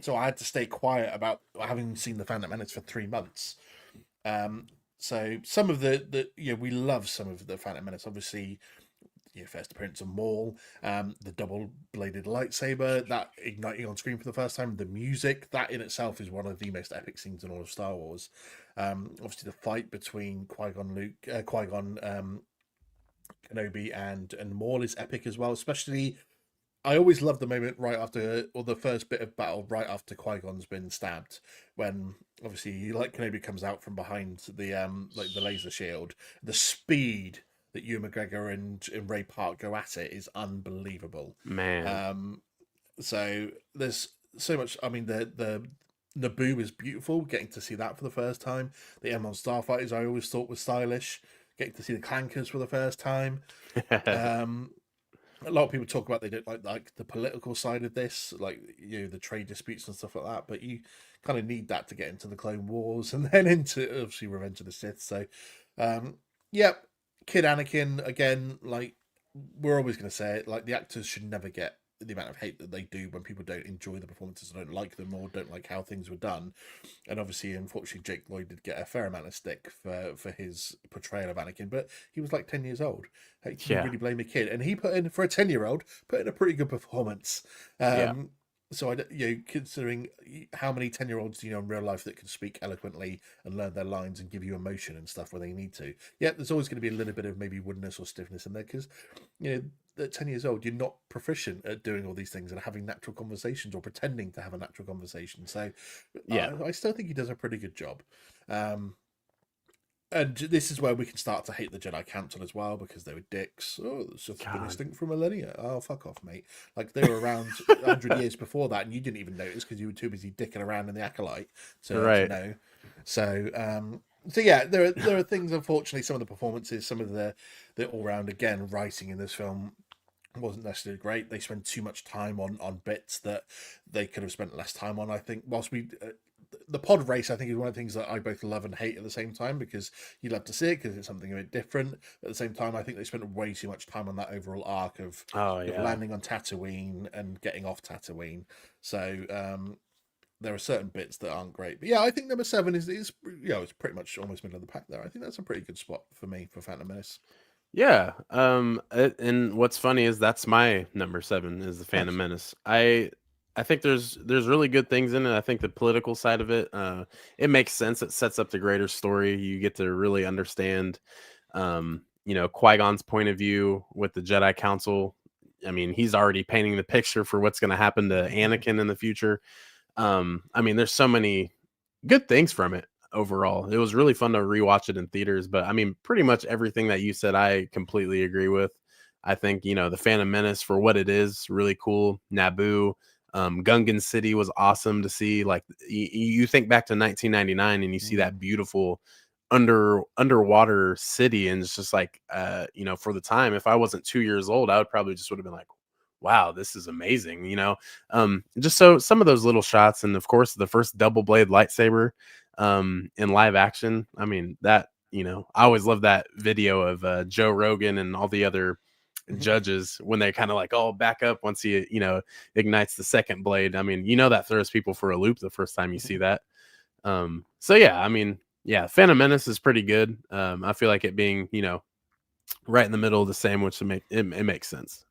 So I had to stay quiet about having seen the Phantom Menace for 3 months. Um, so some of we love some of the Phantom Menace. Obviously, first appearance of Maul, the double-bladed lightsaber, that igniting on screen for the first time, the music, that in itself is one of the most epic scenes in all of Star Wars. Obviously, the fight between Qui-Gon, Kenobi, and Maul is epic as well. Especially, I always love the moment right after, or the first bit of battle right after Qui-Gon's been stabbed, when obviously like Kenobi comes out from behind the like the laser shield. The speed that Ewan McGregor and Ray Park go at it is unbelievable. man. Um, so there's so much. I mean, the Naboo is beautiful. Getting to see that for the first time. The M1 Starfighters I always thought was stylish. Getting to see the Clankers for the first time. Um, a lot of people talk about they don't like the political side of this, like the trade disputes and stuff like that. But you kind of need that to get into the Clone Wars and then into obviously Revenge of the Sith. So, yeah, Kid Anakin again. Like we're always going to say it. Like the actors should never get the amount of hate that they do when people don't enjoy the performances, or don't like them, or don't like how things were done. And obviously, unfortunately, Jake Lloyd did get a fair amount of stick for his portrayal of Anakin, but he was like 10 years old. How can you Yeah. really blame a kid? And he put in, for a 10-year-old, put in a pretty good performance. Yeah. So considering how many 10-year-olds do you know in real life that can speak eloquently and learn their lines and give you emotion and stuff where they need to? Yeah, there's always going to be a little bit of maybe woodness or stiffness in there because at 10 years old, you're not proficient at doing all these things and having natural conversations or pretending to have a natural conversation. So Yeah. I still think he does a pretty good job. And this is where we can start to hate the Jedi Council as well because they were dicks. Oh, the Sith have been God. extinct for millennia. Oh, fuck off, mate. Like they were around 100 years before that and you didn't even notice because you were too busy dicking around in the Acolyte to Right. know. So yeah, there are things. Unfortunately, some of the performances, some of the all round again writing in this film wasn't necessarily great. They spend too much time on bits that they could have spent less time on. I think whilst the pod race, I think, is one of the things that I both love and hate at the same time because you love to see it because it's something a bit different. At the same time, I think they spent way too much time on that overall arc of Oh yeah. landing on Tatooine and getting off Tatooine. So there are certain bits that aren't great. But yeah, I think number 7 is it's pretty much almost middle of the pack there. I think that's a pretty good spot for me for Phantom Menace. Yeah. And what's funny is that's my number 7 is the Phantom Nice. Menace. I think there's really good things in it. I think the political side of it, it makes sense. It sets up the greater story. You get to really understand, Qui-Gon's point of view with the Jedi Council. I mean, he's already painting the picture for what's going to happen to Anakin in the future. I mean, there's so many good things from it overall. It was really fun to rewatch it in theaters, but I mean, pretty much everything that you said, I completely agree with. I think, the Phantom Menace for what it is, really cool. Naboo, Gungan City was awesome to see. Like you think back to 1999 and you see that beautiful underwater city, and it's just like, for the time, if I wasn't 2 years old, I would probably just would have been like, wow, this is amazing, just so some of those little shots, and of course the first double blade lightsaber in live action. I mean, that, I always love that video of Joe Rogan and all the other judges when they kind of like, oh, back up once he ignites the second blade. I mean, that throws people for a loop the first time you see that. So yeah, I mean, yeah, Phantom Menace is pretty good. I feel like it being, right in the middle of the sandwich, it makes sense.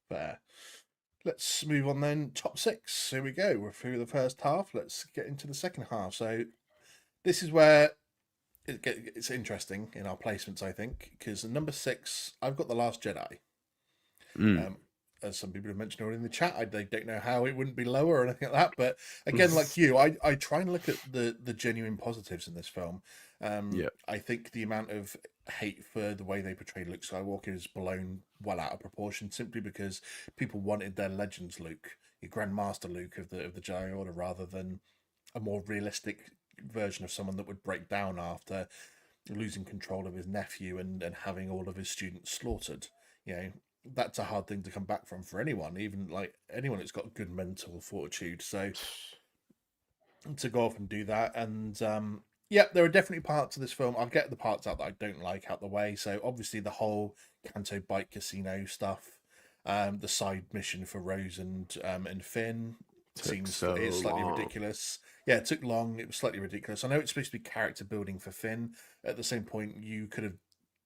Fair. Let's move on then. Top 6. Here we go. We're through the first half. Let's get into the second half. So this is where it's interesting in our placements, I think, because number 6, I've got The Last Jedi. Mm. As some people have mentioned already in the chat, I don't know how it wouldn't be lower or anything like that. But again, like you, I try and look at the genuine positives in this film. Yeah. I think the amount of hate for the way they portray Luke Skywalker is blown well out of proportion, simply because people wanted their Legends Luke, your Grandmaster Luke of the Jedi Order, rather than a more realistic version of someone that would break down after losing control of his nephew and having all of his students slaughtered. You know, that's a hard thing to come back from for anyone, even like anyone that's got good mental fortitude. So to go off and do that, and yeah, there are definitely parts of this film. I'll get the parts out that I don't like out the way. So obviously the whole Canto Bike Casino stuff, the side mission for Rose and Finn Took seems so it's slightly long. ridiculous. Yeah, it took long. It was slightly ridiculous. I know it's supposed to be character building for Finn. At the same point, you could have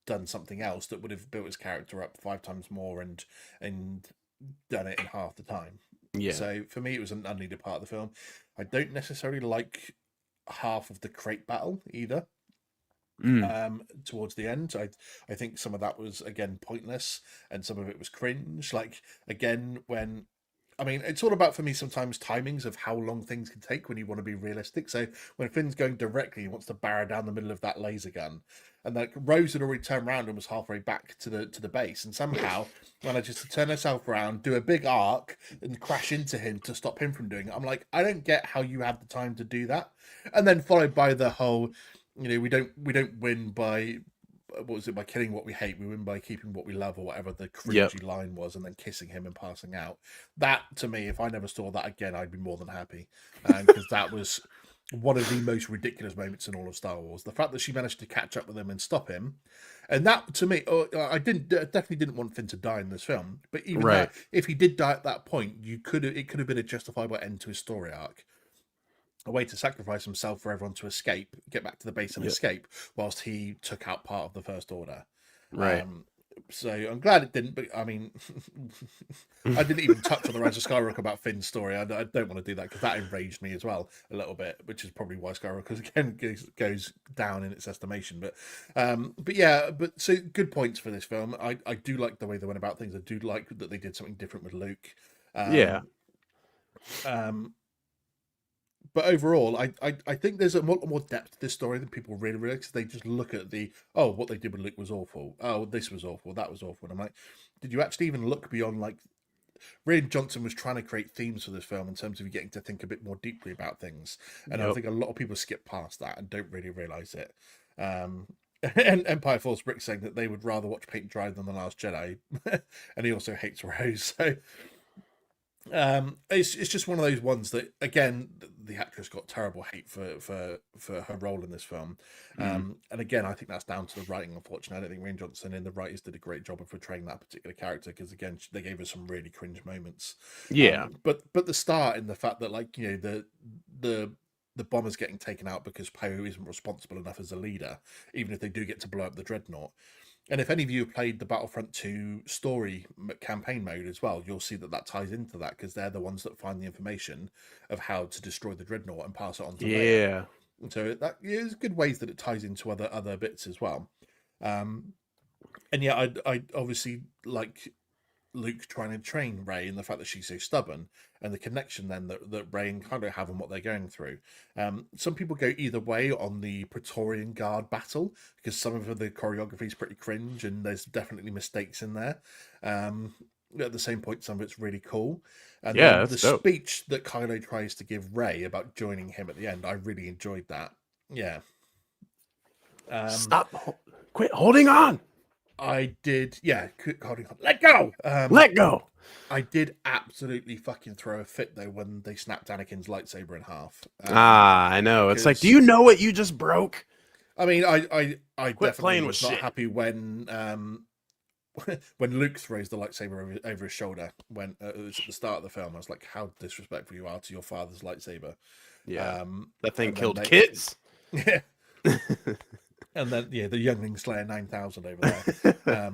done something else that would have built his character up 5 times more and done it in half the time. Yeah. So for me, it was an unneeded part of the film. I don't necessarily like half of the crate battle either. Mm. Towards the end, I think some of that was again pointless, and some of it was cringe. Like again, when I mean, it's all about for me sometimes timings of how long things can take when you want to be realistic. So when Finn's going directly, he wants to barrel down the middle of that laser gun, and like Rose had already turned around and was halfway back to the base, and somehow manages to turn herself around, do a big arc, and crash into him to stop him from doing it. I'm like, I don't get how you have the time to do that, and then followed by the whole, we don't win by what was it, by killing what we hate, we win by keeping what we love, or whatever the cringy line was, and then kissing him and passing out. That to me, if I never saw that again, I'd be more than happy, because that was one of the most ridiculous moments in all of Star Wars. The fact that she managed to catch up with him and stop him, and that to me, I definitely didn't want Finn to die in this film, but even Right. that, if he did die at that point, it could have been a justifiable end to his story arc, a way to sacrifice himself for everyone to escape, get back to the base and Yep. escape, whilst he took out part of the First Order. Right. So I'm glad it didn't, but I mean, I didn't even touch on the Rise of Skywalker about Finn's story. I don't want to do that because that enraged me as well a little bit, which is probably why Skywalker again goes down in its estimation. But yeah, but so good points for this film. I do like the way they went about things. I do like that they did something different with Luke. Yeah. Um, but overall, I think there's a lot more depth to this story than people really realize. They just look at what they did with Luke was awful. Oh, this was awful. That was awful. And I'm like, did you actually even look beyond, like, Rian Johnson was trying to create themes for this film in terms of getting to think a bit more deeply about things. And I Yep. think a lot of people skip past that and don't really realize it. And Empire Force Brick saying that they would rather watch paint dry than The Last Jedi. And he also hates Rose. So it's just one of those ones that, again, the actress got terrible hate for her role in this film. Mm. And again, I think that's down to the writing. Unfortunately, I don't think Rian Johnson and the writers did a great job of portraying that particular character, because again, they gave us some really cringe moments. Yeah. But the start in the fact that, like, the bombers getting taken out because Poe isn't responsible enough as a leader, even if they do get to blow up the dreadnought. And if any of you have played the Battlefront 2 story campaign mode as well, you'll see that ties into that, because they're the ones that find the information of how to destroy the dreadnought and pass it on to Leia. Yeah. And so that is good ways that it ties into other bits as well. And yeah, I obviously like Luke trying to train Rey, and the fact that she's so stubborn, and the connection then that Rey and Kylo have and what they're going through. Some people go either way on the Praetorian Guard battle, because some of the choreography is pretty cringe and there's definitely mistakes in there. At the same point, some of it's really cool. And Yeah, then the that's dope. speech that Kylo tries to give Rey about joining him at the end, I really enjoyed that. Yeah. Stop. Quit holding on. I did, yeah. Holding on. Let go. Let go. I did absolutely fucking throw a fit though when they snapped Anakin's lightsaber in half. I know. It's like, do you know what you just broke? I mean, I Quit definitely playing was with not shit. happy when when Luke throws the lightsaber over his shoulder when it was at the start of the film. I was like, how disrespectful you are to your father's lightsaber. Yeah, that thing and then killed kids. Yeah. And then the youngling Slayer 9000 over there.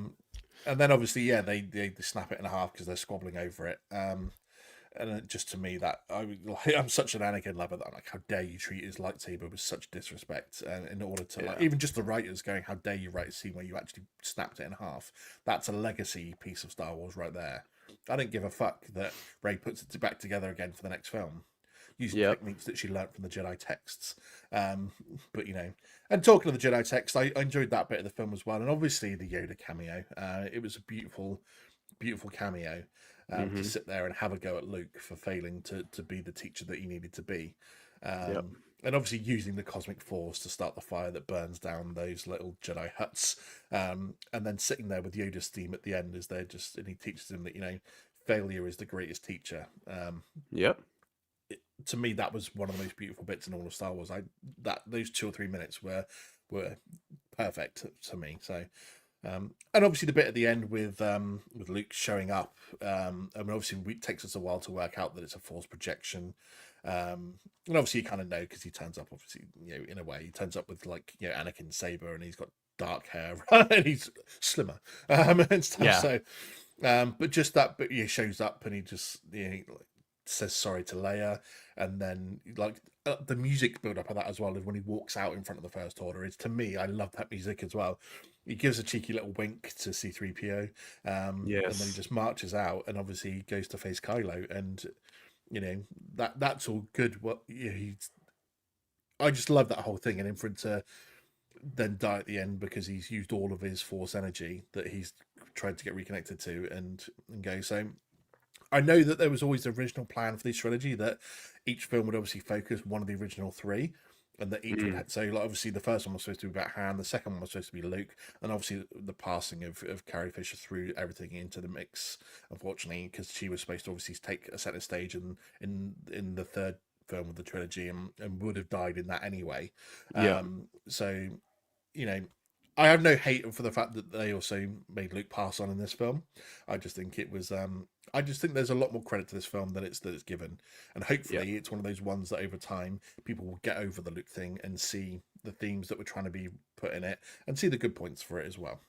And then obviously, yeah, they snap it in half because they're squabbling over it. And it, just to me, that I'm such an Anakin lover that I'm like, how dare you treat his lightsaber with such disrespect? And in order to like, even just the writers going, how dare you write a scene where you actually snapped it in half? That's a legacy piece of Star Wars right there. I don't give a fuck that Rey puts it back together again for the next film, using techniques that she learned from the Jedi texts. But and talking of the Jedi text, I enjoyed that bit of the film as well, and obviously the Yoda cameo. It was a beautiful cameo. To sit there and have a go at Luke for failing to be the teacher that he needed to be. And obviously using the cosmic force to start the fire that burns down those little Jedi huts. And then sitting there with Yoda's theme at the end as and he teaches him that, failure is the greatest teacher. To me, that was one of the most beautiful bits in all of Star Wars. Those 2 or 3 minutes were perfect to me. So, and obviously the bit at the end with Luke showing up. I mean, obviously it takes us a while to work out that it's a force projection. And obviously you kind of know because he turns up. Obviously, in a way, he turns up with Anakin's saber, and he's got dark hair and he's slimmer and stuff. Yeah. So, but just that bit, he shows up and he just says sorry to Leia, and then the music build up of that as well is when he walks out in front of the First Order. It's, to me, I love that music as well. He gives a cheeky little wink to C-3PO, and then he just marches out, and obviously he goes to face Kylo, and that's all good. What I just love that whole thing, and then for him to then die at the end because he's used all of his Force energy that he's tried to get reconnected to, and go. So I know that there was always the original plan for this trilogy that each film would obviously focus one of the original 3, and that each would have, so obviously the first one was supposed to be about Han, the second one was supposed to be Luke, and obviously the passing of Carrie Fisher threw everything into the mix, unfortunately, because she was supposed to obviously take a center stage in the third film of the trilogy, and would have died in that anyway. So I have no hate for the fact that they also made Luke pass on in this film. I just think it was. I just think there's a lot more credit to this film than it's given, and hopefully it's one of those ones that over time people will get over the Luke thing and see the themes that were trying to be put in it, and see the good points for it as well.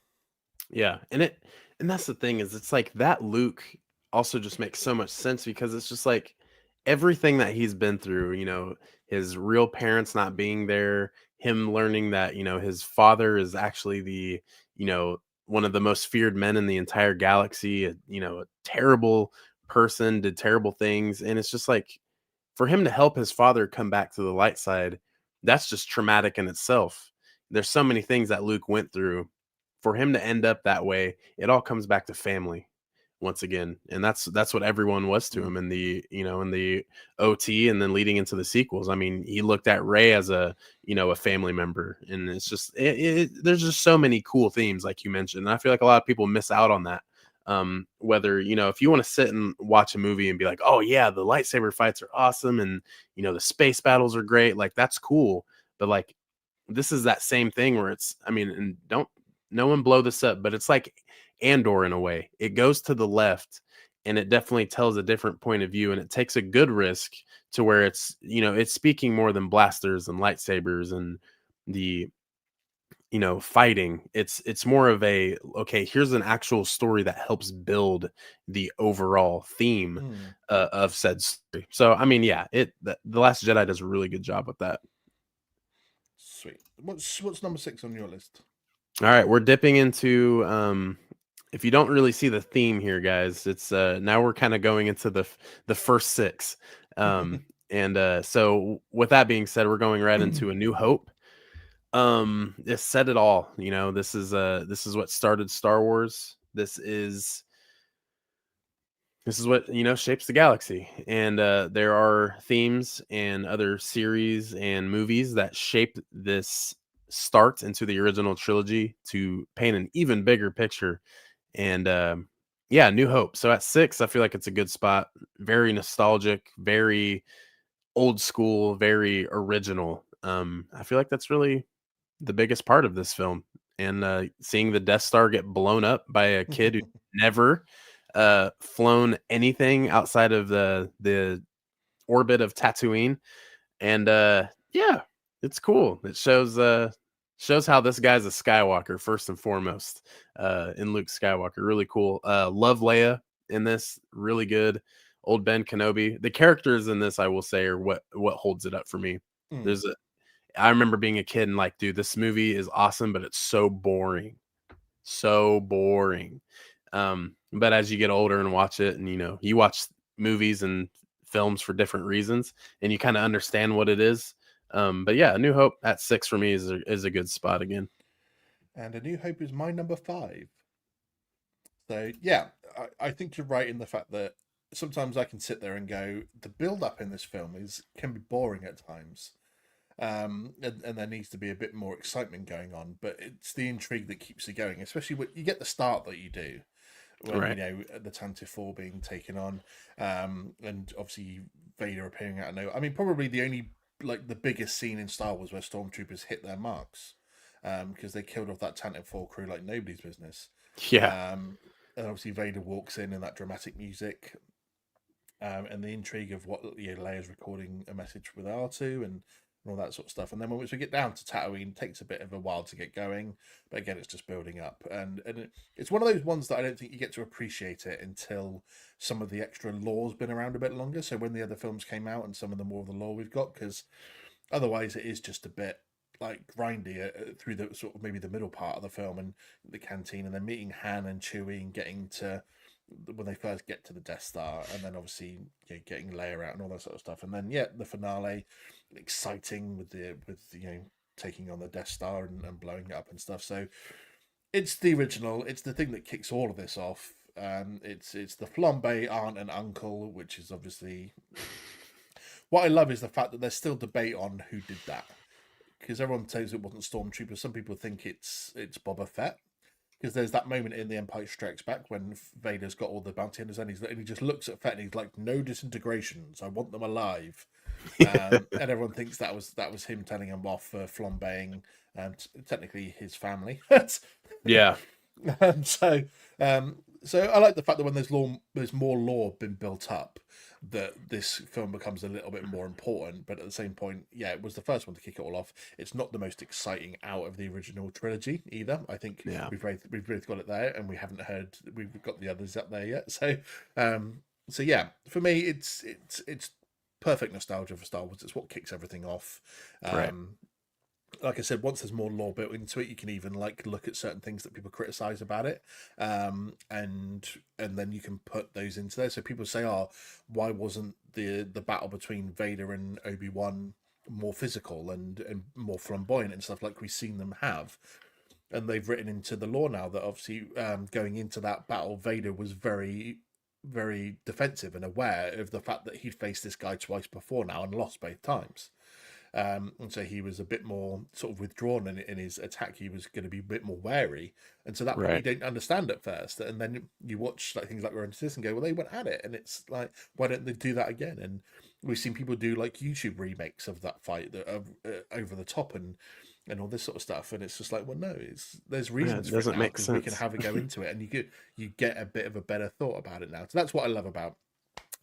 Yeah, and that's the thing, is it's like that Luke also just makes so much sense, because it's just like everything that he's been through, his real parents not being there, him learning that, his father is actually the, one of the most feared men in the entire galaxy, a terrible person, did terrible things. And it's just like, for him to help his father come back to the light side, that's just traumatic in itself. There's so many things that Luke went through. For him to end up that way, it all comes back to family once again. And that's what everyone was to him in the, in the OT, and then leading into the sequels. I mean, he looked at Rey as a family member, and it's just, there's just so many cool themes, like you mentioned. And I feel like a lot of people miss out on that. Whether, if you want to sit and watch a movie and be like, oh yeah, the lightsaber fights are awesome, and, the space battles are great, like that's cool. But like, this is that same thing where it's, I mean, and no one blow this up, but it's like Andor in a way. It goes to the left, and it definitely tells a different point of view, and it takes a good risk to where it's, it's speaking more than blasters and lightsabers and the fighting. It's more of a, okay, here's an actual story that helps build the overall theme Mm. of said story. So I mean, yeah, the Last Jedi does a really good job with that. Sweet. What's number 6 on your list? All right, we're dipping into if you don't really see the theme here, guys, it's now we're kind of going into the first 6. And so with that being said, we're going right into A New Hope. It said it all. This is what started Star Wars. This is what shapes the galaxy. And there are themes and other series and movies that shape this start into the original trilogy to paint an even bigger picture. And yeah, New Hope. So at 6, I feel like it's a good spot. Very nostalgic, very old school, very original. I feel like that's really the biggest part of this film. And seeing the Death Star get blown up by a kid who never flown anything outside of the orbit of Tatooine. And yeah, it's cool. It shows how this guy's a Skywalker first and foremost. In Luke Skywalker, really cool. Love Leia in this, really good. Old Ben Kenobi. The characters in this, I will say, are what holds it up for me. Mm. I remember being a kid and like, dude, this movie is awesome, but it's so boring. So boring. But as you get older and watch it, and you watch movies and films for different reasons, and you kind of understand what it is. But yeah, A New Hope at 6 for me is a good spot again. And A New Hope is my number 5. So yeah, I think you're right in the fact that sometimes I can sit there and go, the build up in this film can be boring at times. And there needs to be a bit more excitement going on, but it's the intrigue that keeps you going, especially when you get the start that you do when Right. the Tantive 4 being taken on, and obviously Vader appearing out of nowhere. I mean, probably the only the biggest scene in Star Wars where stormtroopers hit their marks, because they killed off that Tantive 4 crew like nobody's business. Yeah. And obviously Vader walks in and that dramatic music, and the intrigue of what Leia's recording a message with R2 and all that sort of stuff. And then once we get down to Tatooine, it takes a bit of a while to get going, but again, it's just building up. And it's one of those ones that I don't think you get to appreciate it until some of the extra lore's been around a bit longer. So when the other films came out and some of the more of the lore we've got, because otherwise it is just a bit like grindy through the sort of maybe the middle part of the film and the canteen, and then meeting Han and Chewie and getting to when they first get to the Death Star, and then obviously getting Leia out and all that sort of stuff, and then the finale, exciting with taking on the Death Star and blowing it up and stuff. So it's the original. It's the thing that kicks all of this off. It's the flambe aunt and uncle, which is obviously what I love is the fact that there's still debate on who did that, because everyone says it wasn't Stormtroopers. Some people think it's Boba Fett, because there's that moment in The Empire Strikes Back when Vader's got all the bounty hunters and he just looks at Fett and he's like, "No disintegrations. I want them alive." And everyone thinks that was him telling him off for flambeing, technically his family. Yeah. So I like the fact that when there's more lore been built up, that this film becomes a little bit more important. But at the same point, it was the first one to kick it all off. It's not the most exciting out of the original trilogy either. I think we've both got it there, and we've got the others up there yet. So yeah, for me, it's perfect nostalgia for Star Wars. It's what kicks everything off. Right. Like I said, once there's more lore built into it, you can even look at certain things that people criticize about it, and then you can put those into there. So people say, "Oh, why wasn't the battle between Vader and Obi-Wan more physical and more flamboyant and stuff like we've seen them have?" And they've written into the lore now that obviously going into that battle, Vader was very, very defensive and aware of the fact that he'd faced this guy twice before now and lost both times. And so he was a bit more sort of withdrawn in his attack. He was going to be a bit more wary, and so that you don't understand at first. And then you watch things like Revenge of the and go, "Well, they went at it," and it's like, why don't they do that again? And we've seen people do YouTube remakes of that fight that are over the top and all this sort of stuff. And it's just like, well, no, there's reasons it doesn't make because sense. we can have a go into it, and you get a bit of a better thought about it now. So that's what I love about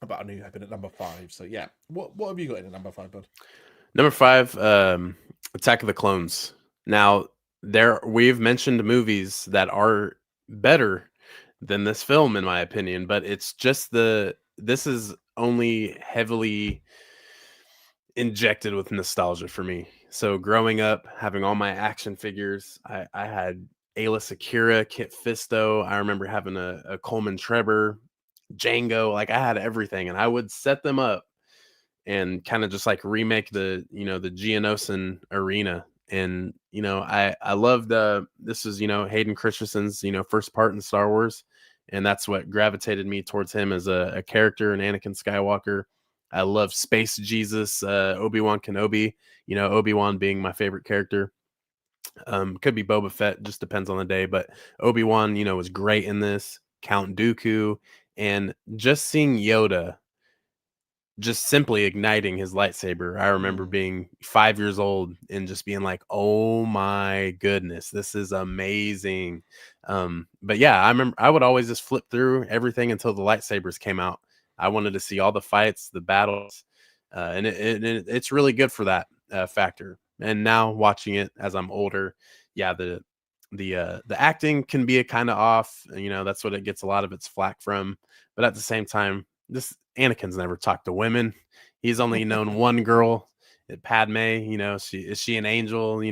A New Hope at number 5. So yeah, what have you got in at number 5, bud? Number 5, Attack of the Clones. Now, we've mentioned movies that are better than this film, in my opinion, but it's just this is only heavily injected with nostalgia for me. So growing up, having all my action figures, I had Ayla Secura, Kit Fisto. I remember having a Coleman Trevor, Django. Like I had everything, and I would set them up and kind of just like remake the Geonosian arena. And I loved this is Hayden Christensen's first part in Star Wars, and that's what gravitated me towards him as a character and Anakin Skywalker. I love Space Jesus, Obi-Wan Kenobi, Obi-Wan being my favorite character. Could be Boba Fett, just depends on the day, but Obi-Wan was great in this. Count Dooku, and just seeing Yoda just simply igniting his lightsaber. I remember Mm. being 5 years old and just being like, "Oh my goodness, this is amazing." But yeah, I remember I would always just flip through everything until the lightsabers came out. I wanted to see all the fights, the battles, and it's really good for that factor. And now watching it as I'm older, yeah, the acting can be a kind of off. That's what it gets a lot of its flack from. But at the same time, this Anakin's never talked to women. He's only known one girl, Padme. She an angel?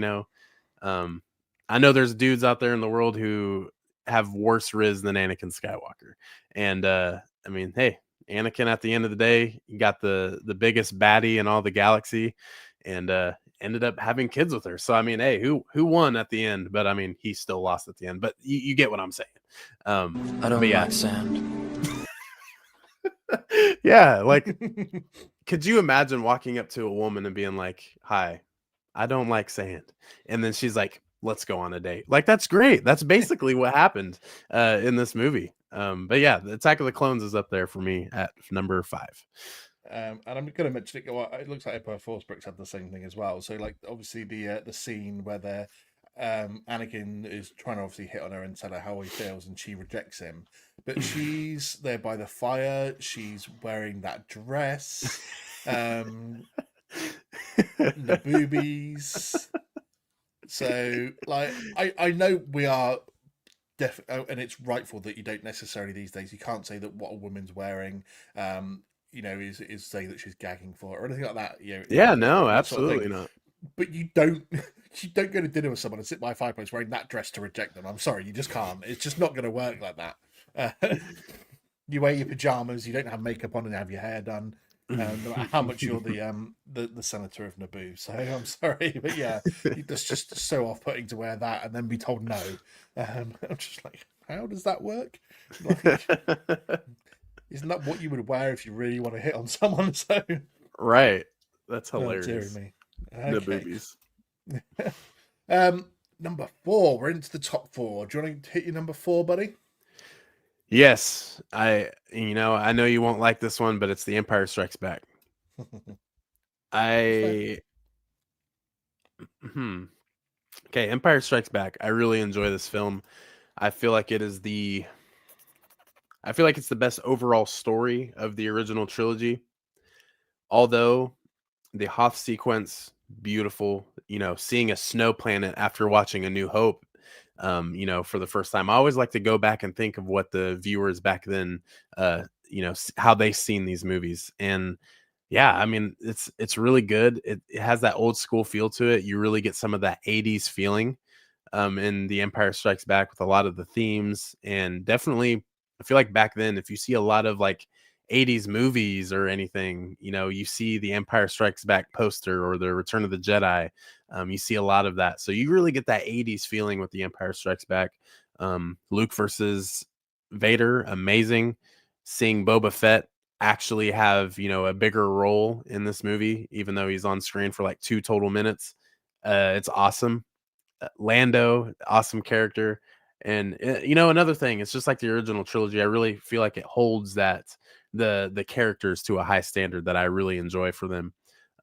Um, I know there's dudes out there in the world who have worse riz than Anakin Skywalker, and I mean, hey, Anakin at the end of the day, he got the biggest baddie in all the galaxy, and ended up having kids with her. So I mean, hey, who won at the end? But I mean, he still lost at the end. But you get what I'm saying. I don't but yeah. like sand. Yeah, like could you imagine walking up to a woman and being like, "Hi, I don't like sand," and then she's like, "Let's go on a date." Like that's great. That's basically what happened in this movie. But yeah, the Attack of the Clones is up there for me at number 5. And I'm going to mention it. Well, it looks like Empire Force Bricks had the same thing as well. So, like, obviously the scene where Anakin is trying to obviously hit on her and tell her how he feels, and she rejects him. But she's there by the fire. She's wearing that dress, the boobies. So, like, I know we are and it's rightful that you don't necessarily these days. You can't say that what a woman's wearing, is say that she's gagging for or anything like that. Yeah, no, That sort of absolutely thing. not. But you don't go to dinner with someone and sit by a fireplace wearing that dress to reject them. I'm sorry, you just can't. It's just not going to work like that. You wear your pajamas. You don't have makeup on and have your hair done. No matter how much you're the senator of Naboo. So I'm sorry, but yeah, it's just so off-putting to wear that and then be told no. I'm just like, how does that work? Like, isn't that what you would wear if you really want to hit on someone? So Right, that's hilarious. hilarious. Me. Okay. The boobies. Number 4. We're into the top 4. Do you want to hit your number 4, buddy? Yes, I know you won't like this one, but it's The Empire Strikes Back. Okay, Empire Strikes Back. I really enjoy this film. I feel like it's the best overall story of the original trilogy. Although the Hoth sequence, beautiful, seeing a snow planet after watching A New Hope, for the first time. I always like to go back and think of what the viewers back then, how they seen these movies. And yeah, I mean, it's really good. It has that old school feel to it. You really get some of that 80s feeling in The Empire Strikes Back with a lot of the themes. And definitely, I feel like back then, if you see a lot of like 80s movies or anything, you see the Empire Strikes Back poster or the Return of the Jedi. You see a lot of that. So you really get that 80s feeling with the Empire Strikes Back. Luke versus Vader, amazing. Seeing Boba Fett actually have, a bigger role in this movie, even though he's on screen for like 2 total minutes. It's awesome. Lando, awesome character. And another thing, it's just like the original trilogy. I really feel like it holds that the characters to a high standard that I really enjoy for them.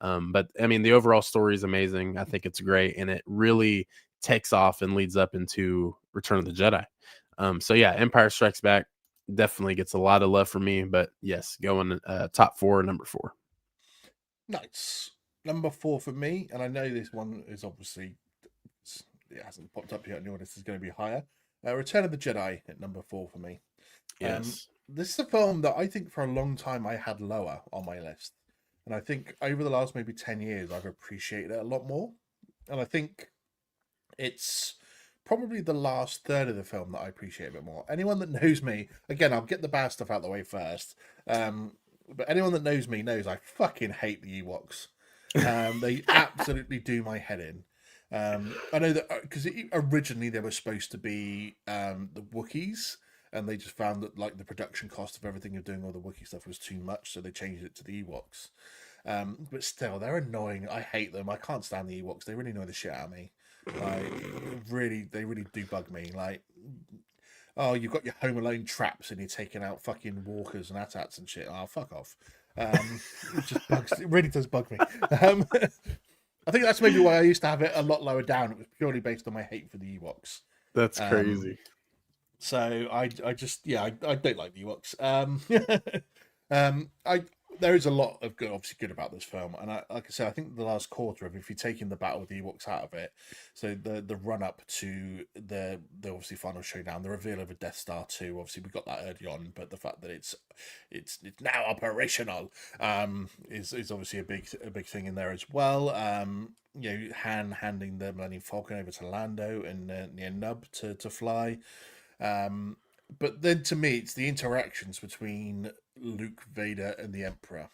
But I mean, the overall story is amazing. I think it's great, and it really takes off and leads up into Return of the Jedi. So yeah, Empire Strikes Back definitely gets a lot of love from me. But yes, going top 4, number 4. Nice. Number 4 for me, and I know this one is obviously it hasn't popped up yet on your list, is going to be higher. Return of the Jedi at number 4 for me. Yes. This is a film that I think for a long time I had lower on my list. And I think over the last maybe 10 years, I've appreciated it a lot more. And I think it's probably the last third of the film that I appreciate a bit more. Anyone that knows me, again, I'll get the bad stuff out of the way first. But anyone that knows me knows I fucking hate the Ewoks. They absolutely do my head in. I know that because originally they were supposed to be the Wookiees, and they just found that like the production cost of everything of doing all the Wookiee stuff was too much, so they changed it to the Ewoks. But still, they're annoying. I hate them. I can't stand the Ewoks. They really annoy the shit out of me. Like, they really do bug me. Like, oh, you've got your Home Alone traps and you're taking out fucking walkers and AT-ATs and shit. Oh, fuck off. It just bugs. It really does bug me. I think that's maybe why I used to have it a lot lower down. It was purely based on my hate for the Ewoks. That's crazy. So I just I don't like the Ewoks. There is a lot of obviously good about this film, and like I said, I think the last quarter of, if you're taking the battle with the Ewoks out of it, so the run up to the obviously final showdown, the reveal of a Death Star 2, obviously we got that early on, but the fact that it's now operational is obviously a big thing in there as well. Han handing the Millennium Falcon over to Lando and Nub to fly. But then to me, it's the interactions between Luke, Vader, and the Emperor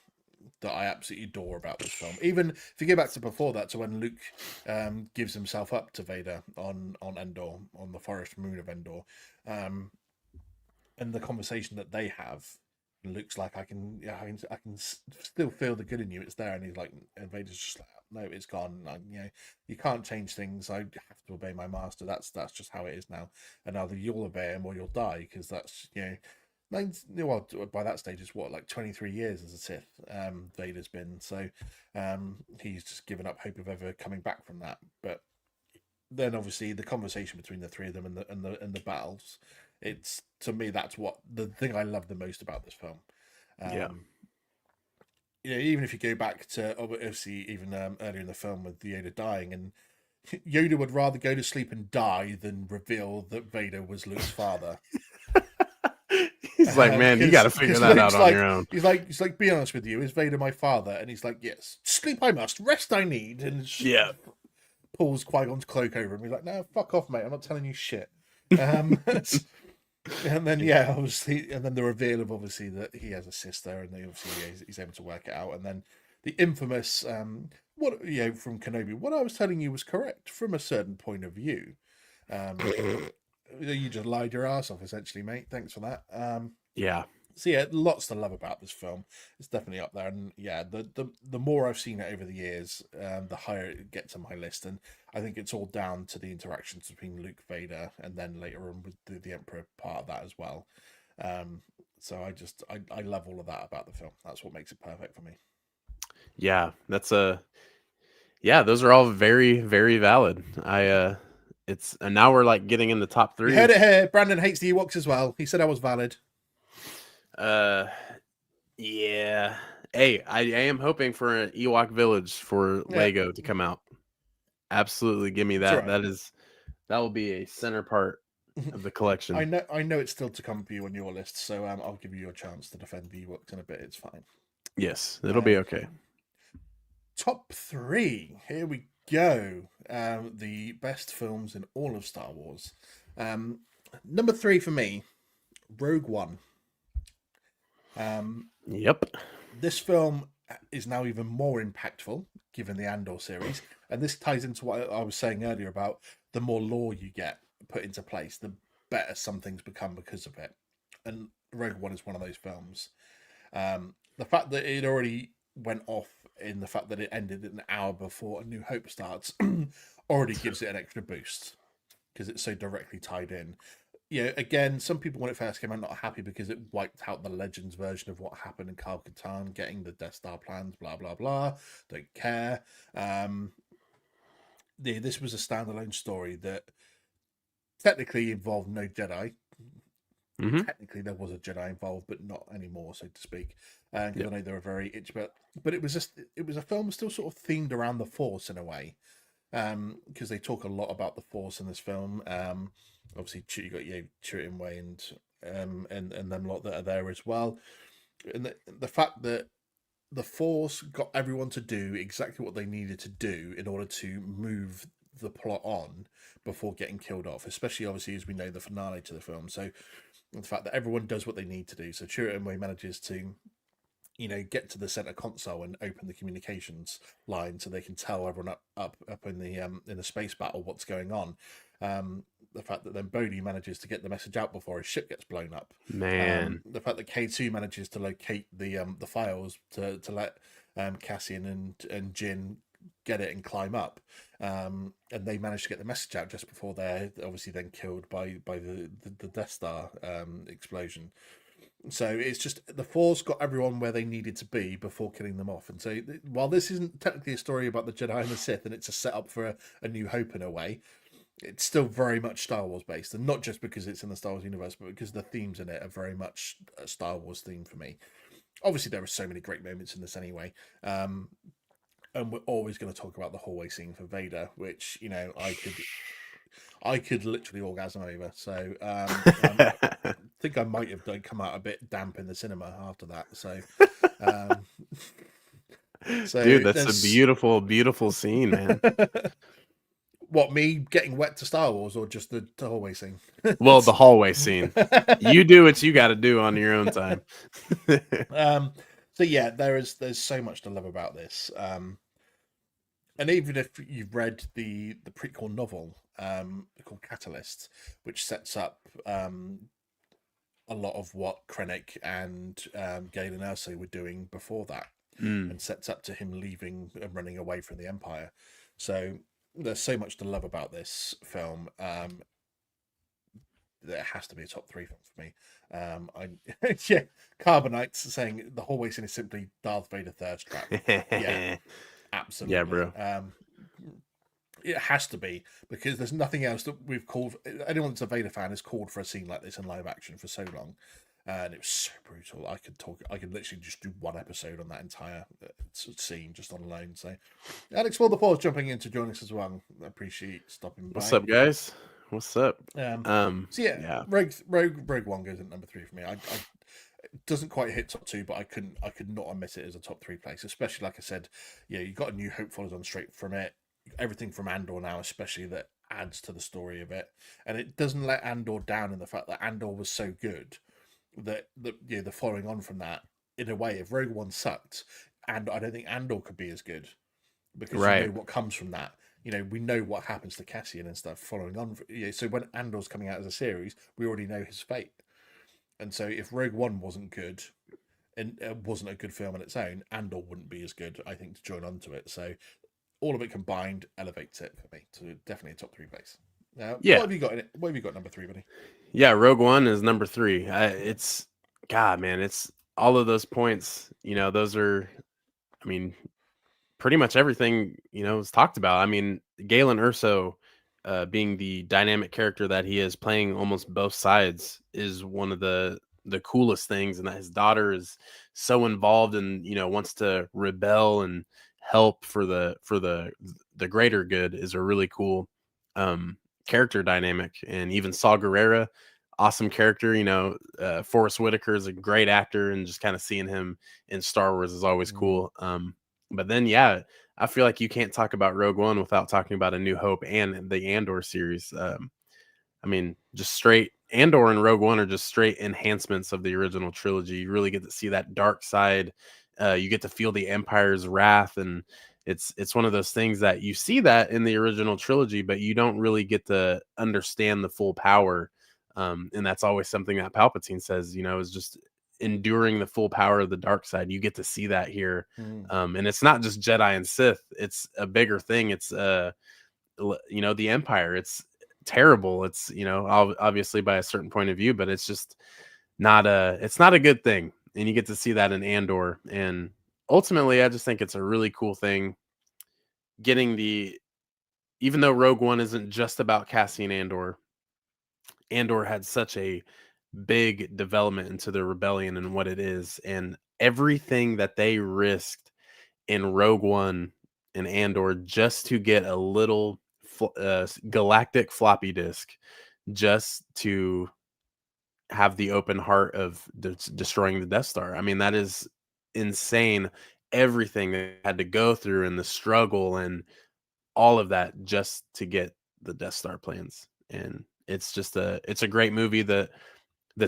that I absolutely adore about this film. Even if you go back to before that, to when Luke gives himself up to Vader on Endor, on the forest moon of Endor, and the conversation that they have. And Luke's like, I can still feel the good in you. It's there, and he's like, and Vader's just like, no, it's gone. Like, you can't change things. I have to obey my master. That's just how it is now. And either you'll obey him or you'll die, because that's well, by that stage it's what, like 23 years as a Sith. Vader's been, so he's just given up hope of ever coming back from that. But then obviously the conversation between the three of them and the battles, it's, to me, that's what the thing I love the most about this film. Even if you go back to obviously even earlier in the film with Yoda dying, and Yoda would rather go to sleep and die than reveal that Vader was Luke's father. He's like, man, you got to figure that out on your own. He's like, be honest with you, is Vader my father? And he's like, yes. Sleep I must, rest I need. And pulls Qui-Gon's cloak over him. He's like, no, fuck off, mate. I'm not telling you shit. And then obviously, and then the reveal of obviously that he has a sister, and he's able to work it out. And then the infamous from Kenobi, what I was telling you was correct from a certain point of view. You just lied your ass off, essentially, mate. Thanks for that. So lots to love about this film. It's definitely up there, and the more I've seen it over the years, the higher it gets on my list. And I think it's all down to the interactions between Luke, Vader, and then later on with the Emperor part of that as well. So I love all of that about the film. That's what makes it perfect for me. Yeah, those are all very, very valid. And now we're like getting in the top 3. You heard it here. Brandon hates the Ewoks as well. He said I was valid. Yeah. Hey, I am hoping for an Ewok village for Lego to come out. Absolutely, give me that. Right. That will be a center part of the collection. I know it's still to come for you on your list, so I'll give you your chance to defend the Ewoks in a bit. It's fine. Yes, it'll be okay. Top 3. Here we go. The best films in all of Star Wars. Number 3 for me, Rogue One. Yep. This film is now even more impactful given the Andor series, and this ties into what I was saying earlier about the more lore you get put into place, the better some things become because of it. And Rogue One is one of those films. The fact that it already went off in the fact that it ended an hour before A New Hope starts already gives it an extra boost because it's so directly tied in. Again, some people when it first came out not happy because it wiped out the Legends version of what happened in Kyle Katarn, getting the Death Star plans, blah, blah, blah. Don't care. This was a standalone story that technically involved no Jedi. Mm-hmm. Technically, there was a Jedi involved, but not anymore, so to speak. I know they were very itchy, but it was a film still sort of themed around the Force in a way. because they talk a lot about the Force in this film. Obviously, you got Chiwetel and them lot that are there as well, and the fact that the Force got everyone to do exactly what they needed to do in order to move the plot on before getting killed off, especially obviously as we know the finale to the film. So the fact that everyone does what they need to do. So Chiwetel manages to, get to the center console and open the communications line so they can tell everyone up in the space battle what's going on. The fact that then Bodhi manages to get the message out before his ship gets blown up. Man, The fact that K2 manages to locate the files to let Cassian and Jin get it and climb up, and they manage to get the message out just before they're obviously then killed by the Death Star explosion. So it's just the Force got everyone where they needed to be before killing them off. And so while this isn't technically a story about the Jedi and the Sith, and it's a setup for a New Hope in a way, it's still very much Star Wars based, and not just because it's in the Star Wars universe, but because the themes in it are very much a Star Wars theme for me. Obviously, there are so many great moments in this anyway. And we're always going to talk about the hallway scene for Vader, which I could literally orgasm over. So I think I might have come out a bit damp in the cinema after that. So, dude, that's a beautiful, beautiful scene, man. What, me getting wet to Star Wars, or just the hallway scene? Well, the hallway scene. You do what you got to do on your own time. So yeah, there's so much to love about this. And even if you've read the prequel novel called Catalyst, which sets up a lot of what Krennic and Galen Erso were doing before that, and sets up to him leaving and running away from the Empire. So there's so much to love about this film. There has to be a top 3 film for me. Yeah, Carbonite's saying the hallway scene is simply Darth Vader thirst trap. Yeah, absolutely. Yeah, bro. It has to be, because there's nothing else that we've called. Anyone that's a Vader fan has called for a scene like this in live action for so long, and it was so brutal. I could literally just do one episode on that entire scene just on alone. So, Alex Force jumping in to join us as well. I appreciate stopping by. What's up, guys? What's up? So yeah. Rogue One goes at number 3 for me. I doesn't quite hit top 2, but I could not omit it as a top 3 place, especially like I said, you got a New Hope follows on straight from it. Everything from Andor now, especially, that adds to the story of it, and it doesn't let Andor down in the fact that Andor was so good that the following on from that, in a way, if Rogue One sucked, and I don't think Andor could be as good, because you know what comes from that. We know what happens to Cassian and stuff following on. So when Andor's coming out as a series, we already know his fate. And so if Rogue One wasn't good, and it wasn't a good film on its own, Andor wouldn't be as good, I think, to join onto it. So all of it combined elevates it for me to definitely a top 3 place. Now, what have you got in it? What have you got number 3, buddy? Yeah, Rogue One is number 3. It's God, man. It's all of those points. Those are, I mean, pretty much everything is talked about. I mean, Galen Erso, being the dynamic character that he is, playing almost both sides, is one of the coolest things, and that his daughter is so involved and wants to rebel and help for the greater good is a really cool character dynamic. And even Saw Gerrera, awesome character. Forrest Whitaker is a great actor, and just kind of seeing him in Star Wars is always cool. But then I feel like you can't talk about Rogue One without talking about A New Hope and the Andor series. I mean, just straight Andor and Rogue One are just straight enhancements of the original trilogy. You really get to see that dark side. You get to feel the Empire's wrath, and it's one of those things that you see that in the original trilogy, but you don't really get to understand the full power. And that's always something that Palpatine says, is just enduring the full power of the dark side. You get to see that here. And it's not just Jedi and Sith. It's a bigger thing. It's, the Empire. It's terrible. It's, obviously by a certain point of view, but it's just it's not a good thing. And you get to see that in Andor. And ultimately, I just think it's a really cool thing getting even though Rogue One isn't just about Cassian Andor had such a big development into the rebellion and what it is. And everything that they risked in Rogue One in Andor just to get a little galactic floppy disk, just to have the open heart of destroying the Death Star. I mean, that is insane. Everything they had to go through and the struggle and all of that just to get the Death Star plans. And it's just it's a great movie. The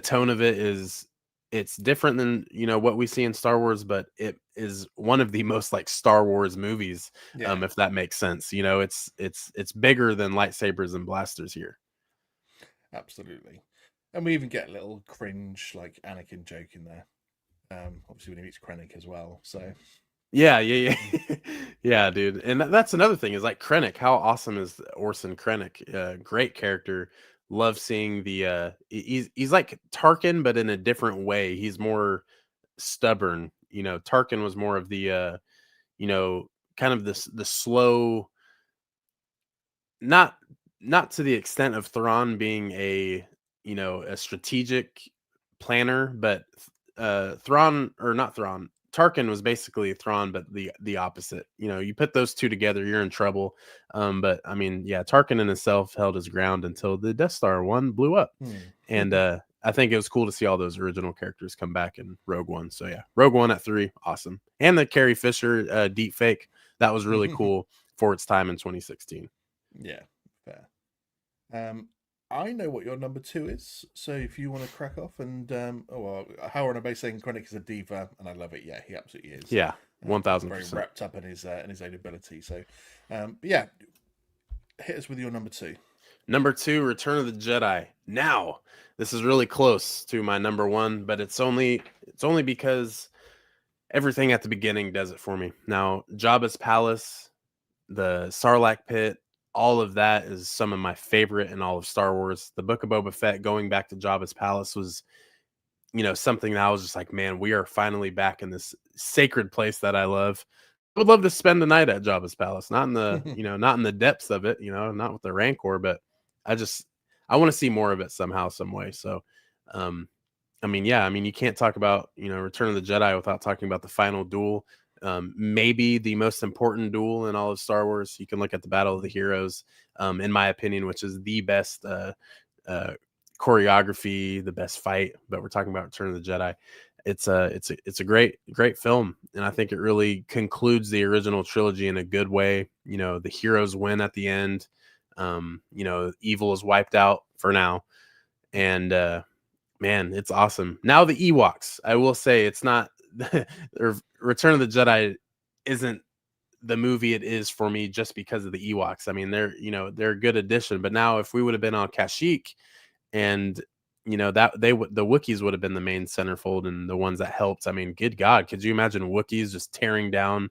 tone of it is, it's different than, what we see in Star Wars, but it is one of the most like Star Wars movies, if that makes sense. It's bigger than lightsabers and blasters here. Absolutely. And we even get a little cringe like Anakin joke in there. Obviously when he meets Krennic as well. So yeah. Yeah, dude. And that's another thing is like Krennic. How awesome is Orson Krennic? Great character. Love seeing the he's like Tarkin, but in a different way. He's more stubborn. Tarkin was more of the kind of the slow, not to the extent of Thrawn being a strategic planner, but Thrawn, or not Thrawn, Tarkin was basically Thrawn, but the opposite. You put those two together, you're in trouble. But I mean, yeah, Tarkin in himself held his ground until the Death Star one blew up. And I think it was cool to see all those original characters come back in Rogue One. So yeah, Rogue One at 3, awesome. And the Carrie Fisher deep fake, that was really cool for its time in 2016. Yeah, fair. I know what your number 2 is, so if you want to crack off and Howard and I saying Krennic is a diva, and I love it. Yeah, he absolutely is. Yeah, 1000%. Very wrapped up in his own ability. So, but yeah, hit us with your number 2. Number 2, Return of the Jedi. Now, this is really close to my number 1, but it's only because everything at the beginning does it for me. Now, Jabba's palace, the Sarlacc pit, all of that is some of my favorite in all of Star Wars. The Book of Boba Fett, going back to Jabba's palace, was something that I was just like, man, we are finally back in this sacred place that I love. I would love to spend the night at Jabba's palace, not in the not in the depths of it, not with the Rancor, but I want to see more of it somehow, some way. So I mean, you can't talk about Return of the Jedi without talking about the final duel. Maybe the most important duel in all of Star Wars. You can look at the Battle of the Heroes, in my opinion, which is the best choreography, the best fight. But we're talking about Return of the Jedi. It's a great film, and I think it really concludes the original trilogy in a good way. The heroes win at the end. Evil is wiped out for now, and man, it's awesome. Now the Ewoks, I will say, it's not Return of the Jedi isn't the movie it is for me just because of the Ewoks. I mean, they're a good addition, but now if we would have been on Kashyyyk and that the Wookiees would have been the main centerfold and the ones that helped. I mean, good God, could you imagine Wookiees just tearing down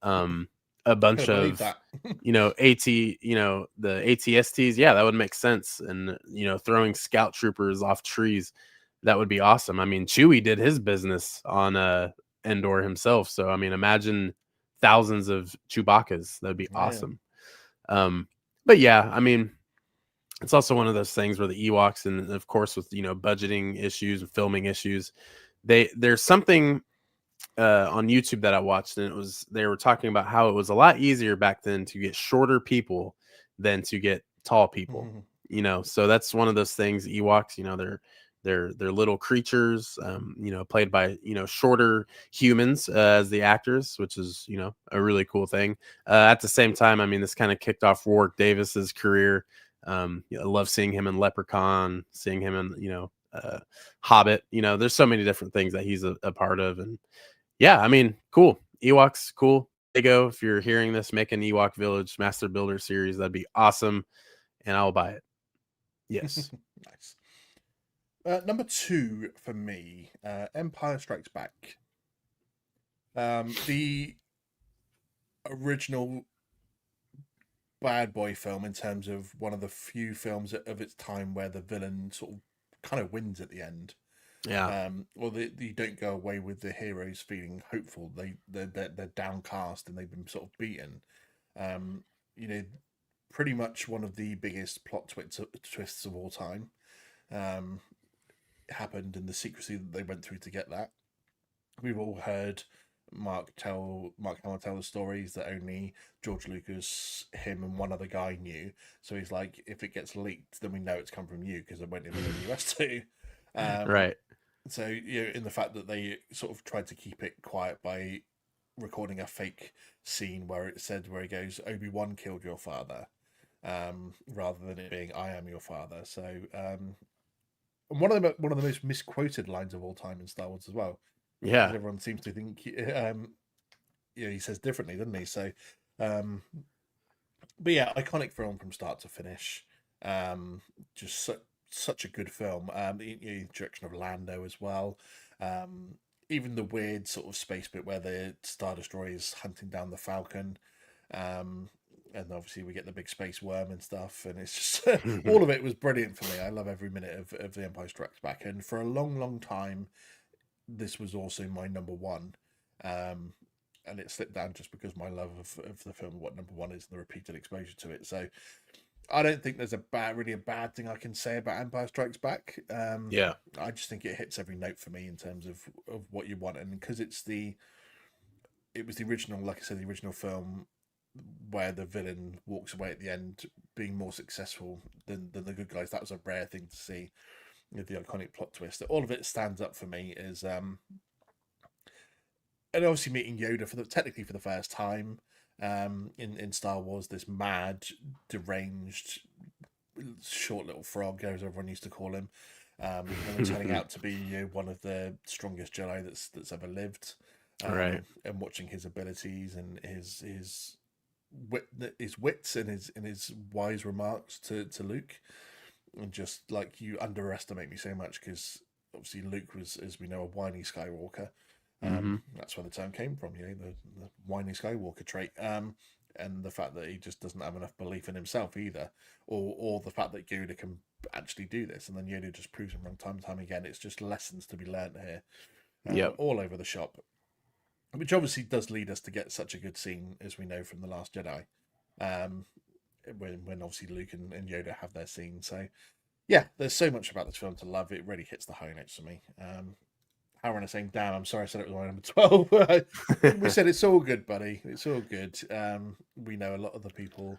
a bunch of AT, the ATSTs? Yeah, that would make sense. And throwing scout troopers off trees, that would be awesome. I mean, Chewie did his business on Endor himself, so I mean, imagine thousands of Chewbacca's. That'd be awesome. But yeah, I mean, it's also one of those things where the Ewoks, and of course with budgeting issues and filming issues, there's something on YouTube that I watched, and they were talking about how it was a lot easier back then to get shorter people than to get tall people. So that's one of those things. Ewoks, they're little creatures, played by shorter humans as the actors, which is a really cool thing. At the same time, I mean, this kind of kicked off Warwick Davis's career. I love seeing him in Leprechaun, seeing him in Hobbit. There's so many different things that he's a part of, and yeah, I mean, cool. Ewoks, cool. Lego, if you're hearing this, make an Ewok Village Master Builder series. That'd be awesome, and I'll buy it. Yes. Nice. Number 2 for me, Empire Strikes Back. The original bad boy film, in terms of one of the few films of its time where the villain sort of kind of wins at the end. Yeah. You don't go away with the heroes feeling hopeful. They're downcast and they've been sort of beaten. Pretty much one of the biggest plot twists of all time. Happened in the secrecy that they went through to get that. We've all heard Mark Hamill tell the stories that only George Lucas, him, and one other guy knew. So he's like, if it gets leaked, then we know it's come from you because it went in the US too. Right. So in the fact that they sort of tried to keep it quiet by recording a fake scene where he goes, Obi-Wan killed your father, rather than it being I am your father. So one of the most misquoted lines of all time in Star Wars as well. Yeah. Everyone seems to think he says differently, doesn't he? So but yeah, iconic film from start to finish. Just such a good film. The introduction of Lando as well. Even the weird sort of space bit where the Star Destroyer is hunting down the Falcon. And obviously we get the big space worm and stuff. And it's just all of it was brilliant for me. I love every minute of The Empire Strikes Back. And for a long, long time, this was also my number one. And it slipped down just because my love of the film, what number one is, and the repeated exposure to it. So I don't think there's really a bad thing I can say about Empire Strikes Back. Yeah. I just think it hits every note for me in terms of what you want, and because it was the original, like I said, the original film where the villain walks away at the end being more successful than the good guys. That was a rare thing to see. The iconic plot twist. All of it stands up for me is and obviously meeting Yoda technically for the first time in Star Wars, this mad, deranged, short little frog, as everyone used to call him, and turning out to be one of the strongest Jedi that's ever lived. Right. And watching his abilities and his wits and his wise remarks to Luke, and just like, you underestimate me so much, because obviously Luke was, as we know, a whiny Skywalker. That's where the term came from, the whiny Skywalker trait, and the fact that he just doesn't have enough belief in himself either, or the fact that Yoda can actually do this, and then Yoda just proves him wrong time and time again. It's just lessons to be learned here, all over the shop, which obviously does lead us to get such a good scene, as we know from The Last Jedi, when obviously Luke and Yoda have their scene. So yeah, there's so much about this film to love. It really hits the high notes for me. Aaron is saying, damn, I'm sorry I said it was my number 12. We said it's all good, buddy. It's all good. We know a lot of the people,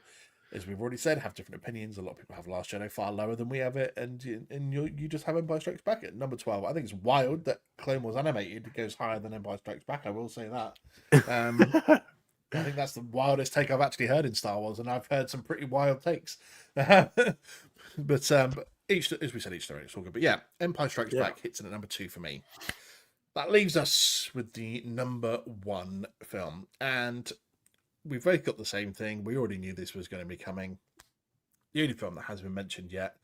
as we've already said, have different opinions. A lot of people have Last Jedi far lower than we have it, and you just have Empire Strikes Back at number 12. I think it's wild that Clone Wars Animated goes higher than Empire Strikes Back. I will say that. I think that's the wildest take I've actually heard in Star Wars, and I've heard some pretty wild takes. But each, as we said, each story, it's all good. But yeah, Empire Strikes Back hits in at number 2 for me. That leaves us with the number 1 film, and we've both got the same thing. We already knew this was going to be coming. The only film that hasn't been mentioned yet.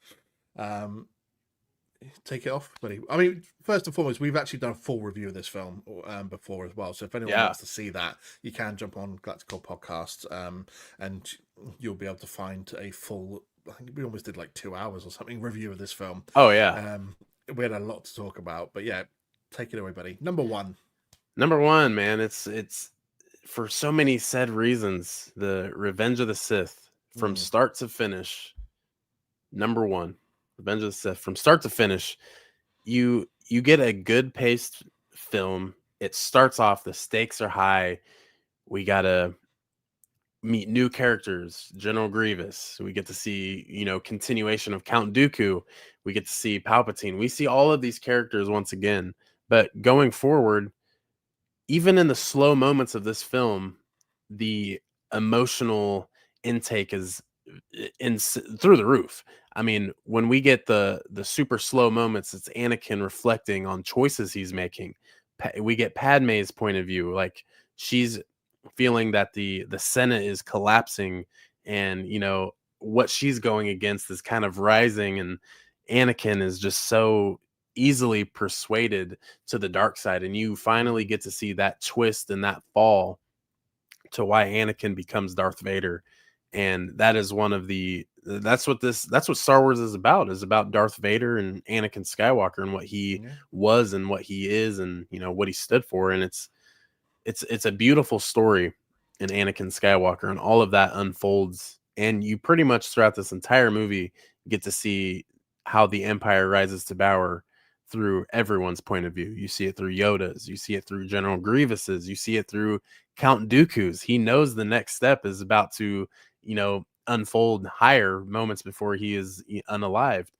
Take it off, buddy. I mean, first and foremost, we've actually done a full review of this film before as well. So if anyone wants to see that, you can jump on Galactic Core Podcast, and you'll be able to find a full, I think we almost did like 2 hours or something, review of this film. Oh, yeah. We had a lot to talk about, but yeah, take it away, buddy. Number 1. Number 1, man. It's for so many said reasons. The Revenge of the Sith, from start to finish. Number 1, Revenge of the Sith, from start to finish. You get a good paced film. It starts off, the stakes are high. We gotta meet new characters, General Grievous. We get to see, continuation of Count Dooku. We get to see Palpatine. We see all of these characters once again. But going forward, even in the slow moments of this film, the emotional intake is through the roof. I mean, when we get the super slow moments, it's Anakin reflecting on choices he's making. We get Padme's point of view, like she's feeling that the Senate is collapsing, and what she's going against is kind of rising, and Anakin is just so easily persuaded to the dark side, and you finally get to see that twist and that fall to why Anakin becomes Darth Vader. And that is that's what Star Wars is about Darth Vader and Anakin Skywalker, and what he was and what he is, and what he stood for. And it's a beautiful story in Anakin Skywalker, and all of that unfolds, and you pretty much throughout this entire movie get to see how the Empire rises to power through everyone's point of view. You see it through Yoda's, you see it through General Grievous's, you see it through Count Dooku's. He knows the next step is about to, unfold higher moments before he is unalived.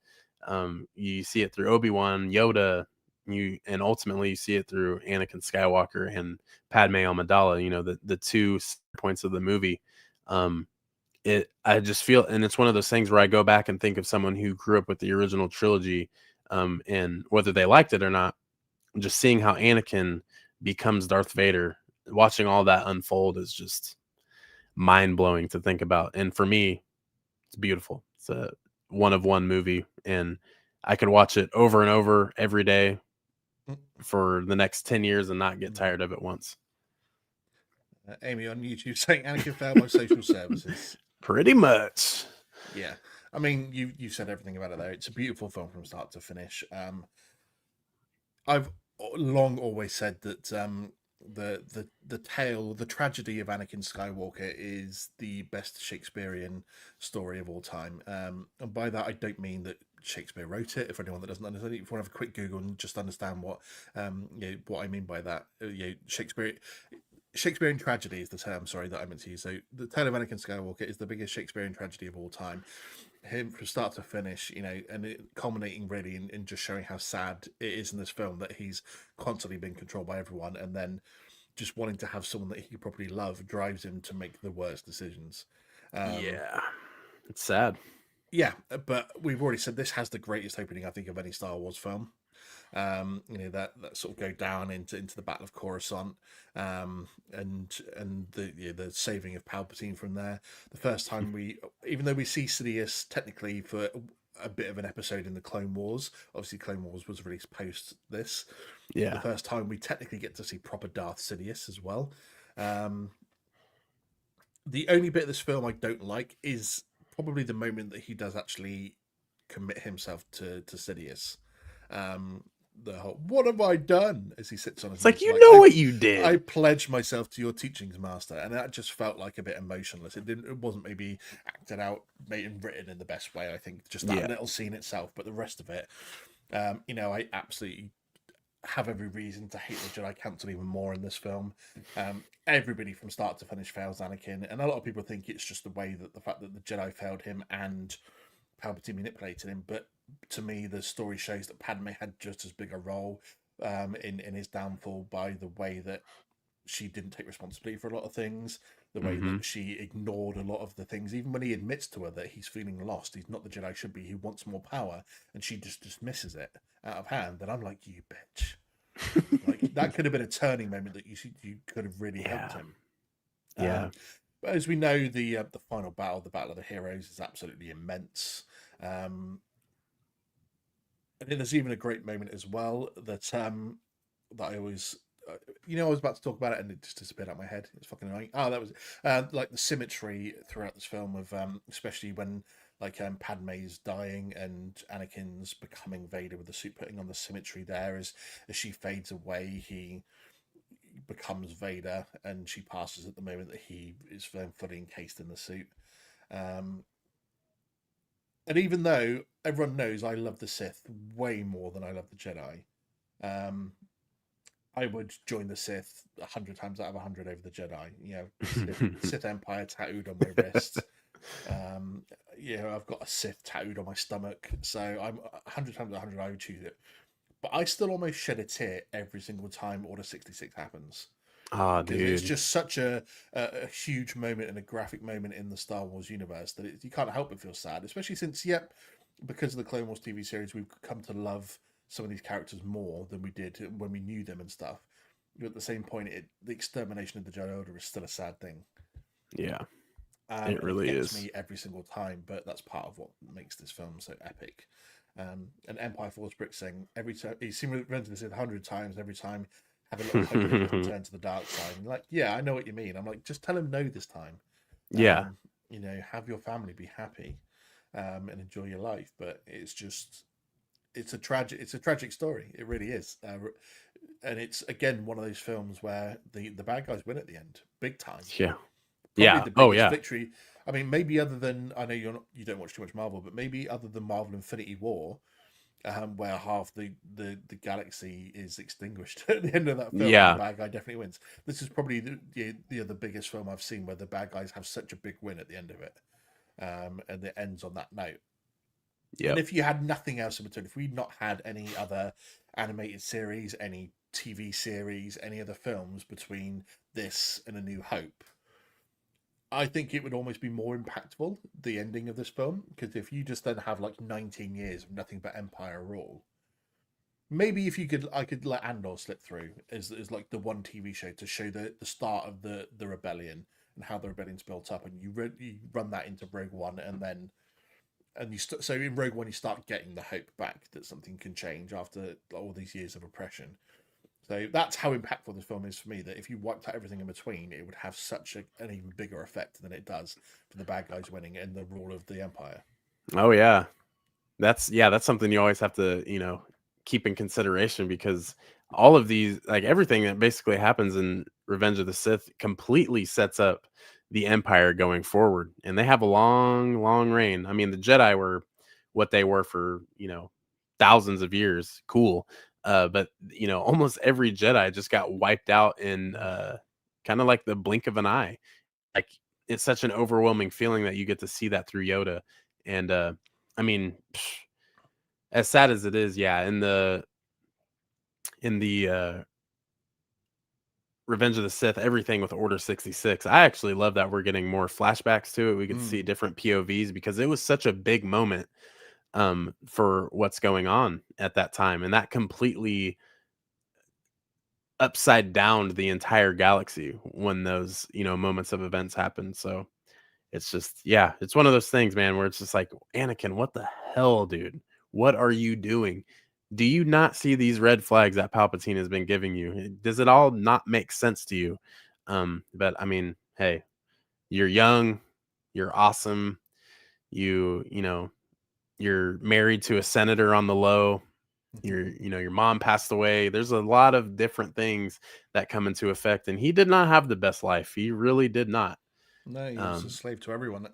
You see it through Obi-Wan, Yoda, and ultimately you see it through Anakin Skywalker and Padme Amidala, the two points of the movie. I just feel, and it's one of those things where I go back and think of someone who grew up with the original trilogy, and whether they liked it or not, just seeing how Anakin becomes Darth Vader, watching all that unfold is just mind-blowing to think about. And for me, it's beautiful. It's a one-of-one movie, and I could watch it over and over every day for the next 10 years and not get tired of it once. Amy on YouTube saying Anakin failed by social services. Pretty much. Yeah. I mean, you said everything about it there. It's a beautiful film from start to finish. I've long always said that the tale, the tragedy of Anakin Skywalker is the best Shakespearean story of all time. And by that, I don't mean that Shakespeare wrote it. For anyone that doesn't understand it, if you want to have a quick Google and just understand what I mean by that, Shakespearean tragedy is the term, that I meant to use. So the tale of Anakin Skywalker is the biggest Shakespearean tragedy of all time. Him from start to finish, and it culminating really in just showing how sad it is in this film that he's constantly being controlled by everyone, and then just wanting to have someone that he could probably love drives him to make the worst decisions. Yeah, it's sad. Yeah, but we've already said this has the greatest opening, I think, of any Star Wars film. That sort of go down into the Battle of Coruscant, and the saving of Palpatine from there. The first time even though we see Sidious technically for a bit of an episode in the Clone Wars, obviously Clone Wars was released post this. Yeah, the first time we technically get to see proper Darth Sidious as well. The only bit of this film I don't like is probably the moment that he does actually commit himself to Sidious. The whole "what have I done?" as he sits on his. It's like what you did. I pledge myself to your teachings, master, and that just felt like a bit emotionless. It wasn't maybe acted out, made and written in the best way. I think just that little scene itself, but the rest of it, I absolutely have every reason to hate the Jedi Council even more in this film. Everybody from start to finish fails Anakin, and a lot of people think it's just the fact that the Jedi failed him and Palpatine manipulated him, but to me, the story shows that Padme had just as big a role in his downfall by the way that she didn't take responsibility for a lot of things, the way that she ignored a lot of the things, even when he admits to her that he's feeling lost, he's not the Jedi should be, he wants more power, and she just dismisses it out of hand. And I'm like, you bitch. Like that could have been a turning moment that you could have really helped him. But as we know, the final battle, the Battle of the Heroes, is absolutely immense. And there's even a great moment as well that I always, I was about to talk about it and it just disappeared out of my head. It's fucking annoying. Oh, that was like the symmetry throughout this film of, especially when Padme's dying and Anakin's becoming Vader with the suit, putting on the symmetry there as she fades away, he becomes Vader and she passes at the moment that he is fully encased in the suit. And even though everyone knows I love the Sith way more than I love the Jedi, I would join the Sith 100 times out of 100 over the Jedi. Sith Empire tattooed on my wrist. I've got a Sith tattooed on my stomach. So I'm 100 times out of 100 I would choose it. But I still almost shed a tear every single time Order 66 happens. Ah, dude. It's just such a huge moment and a graphic moment in the Star Wars universe that you can't help but feel sad, especially since, because of the Clone Wars TV series, we've come to love some of these characters more than we did when we knew them and stuff. But at the same point, the extermination of the Jedi Order is still a sad thing. Yeah, it really gets is. me every single time, but that's part of what makes this film so epic. And Empire Force Brick saying every time he's seen this 100 times, every time have a little hope and turn to the dark side. And like, I know what you mean. I'm like, just tell him no this time. Have your family be happy, and enjoy your life. But it's a tragic story. It really is. And it's again one of those films where the bad guys win at the end, big time. Yeah. The biggest victory. I mean, maybe other than, I know you don't watch too much Marvel, but maybe other than Marvel Infinity War, where half the galaxy is extinguished at the end of that film. Yeah. The bad guy definitely wins. This is probably the biggest film I've seen where the bad guys have such a big win at the end of it, and it ends on that note. Yeah. And if you had nothing else in between, if we'd not had any other animated series, any TV series, any other films between this and A New Hope, I think it would almost be more impactful, the ending of this film, because if you just then have like 19 years of nothing but Empire rule, maybe if you could, I could let Andor slip through as like the one TV show to show the start of the rebellion and how the rebellion's built up, and you run that into Rogue One, and then so in Rogue One you start getting the hope back that something can change after all these years of oppression. So that's how impactful this film is for me, that if you wiped out everything in between, it would have such an even bigger effect than it does for the bad guys winning and the rule of the Empire. Oh yeah. That's something you always have to, keep in consideration, because all of these, like everything that basically happens in Revenge of the Sith completely sets up the Empire going forward. And they have a long, long reign. I mean, the Jedi were what they were for, thousands of years. Cool. But almost every Jedi just got wiped out in kind of like the blink of an eye. Like, it's such an overwhelming feeling that you get to see that through Yoda. And I mean, as sad as it is, yeah, in the Revenge of the Sith, everything with Order 66, I actually love that we're getting more flashbacks to it. We get to see different POVs, because it was such a big moment for what's going on at that time, and that completely upside down the entire galaxy when those moments of events happen. So it's just, yeah, it's one of those things, man, where it's just like, Anakin, what the hell, dude? What are you doing? Do you not see these red flags that Palpatine has been giving you? Does it all not make sense to you? But I mean, hey, you're young, you're awesome, you're married to a senator on the low. Your mom passed away. There's a lot of different things that come into effect, and he did not have the best life. He really did not. No, he was a slave to everyone,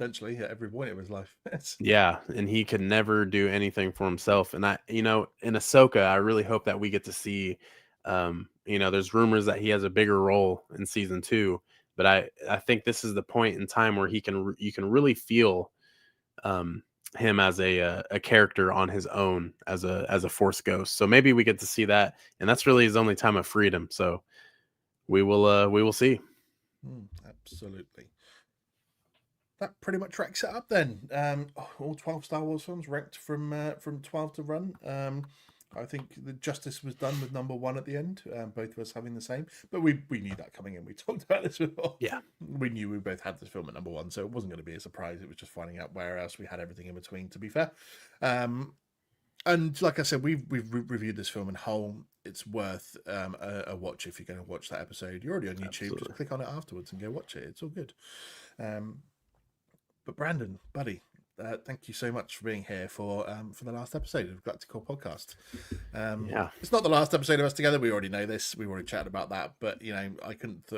eventually, at every point of his life. Yeah, and he could never do anything for himself. And in Ahsoka, I really hope that we get to see, there's rumors that he has a bigger role in season 2, but I think this is the point in time where you can really feel him as a character on his own, as a Force ghost. So maybe we get to see that, and that's really his only time of freedom. So we will see. Absolutely. That pretty much wraps it up then. All 12 Star Wars films ranked from 12 to run. I think the justice was done with number 1 at the end. Both of us having the same, but we knew that coming in. We talked about this before. Yeah, we knew we both had this film at number 1, so it wasn't going to be a surprise. It was just finding out where else we had everything in between. To be fair, and like I said, we've reviewed this film in whole. It's worth a watch if you're going to watch that episode. You're already on YouTube. Absolutely. Just click on it afterwards and go watch it. It's all good. But Brandon, buddy, thank you so much for being here for the last episode of Galactic Core Podcast. Yeah, it's not the last episode of us together. We already know this. We've already chatted about that. But I couldn't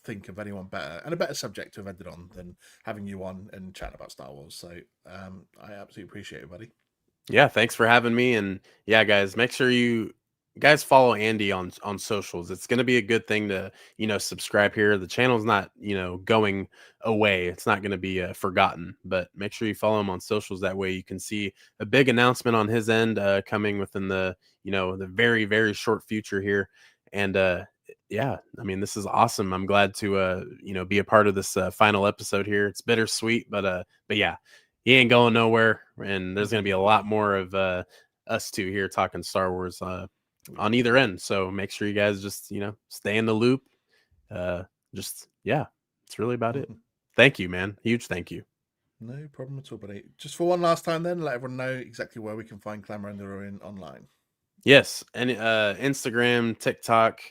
think of anyone better and a better subject to have ended on than having you on and chatting about Star Wars. So I absolutely appreciate it, buddy. Yeah, thanks for having me. And yeah, guys, make sure you guys follow Andy on socials. It's going to be a good thing to subscribe here. The channel's not going away. It's not going to be forgotten, but make sure you follow him on socials. That way you can see a big announcement on his end coming within the the very, very short future here. And yeah, I mean, this is awesome. I'm glad to be a part of this final episode here. It's bittersweet, but yeah, he ain't going nowhere, and there's going to be a lot more of us two here talking Star Wars on either end. So make sure you guys just stay in the loop. Just it's really about it. Thank you, man. Huge thank you. No problem at all, buddy. Just for one last time, then let everyone know exactly where we can find Clamor and the Ruin online. Yes, and Instagram, TikTok.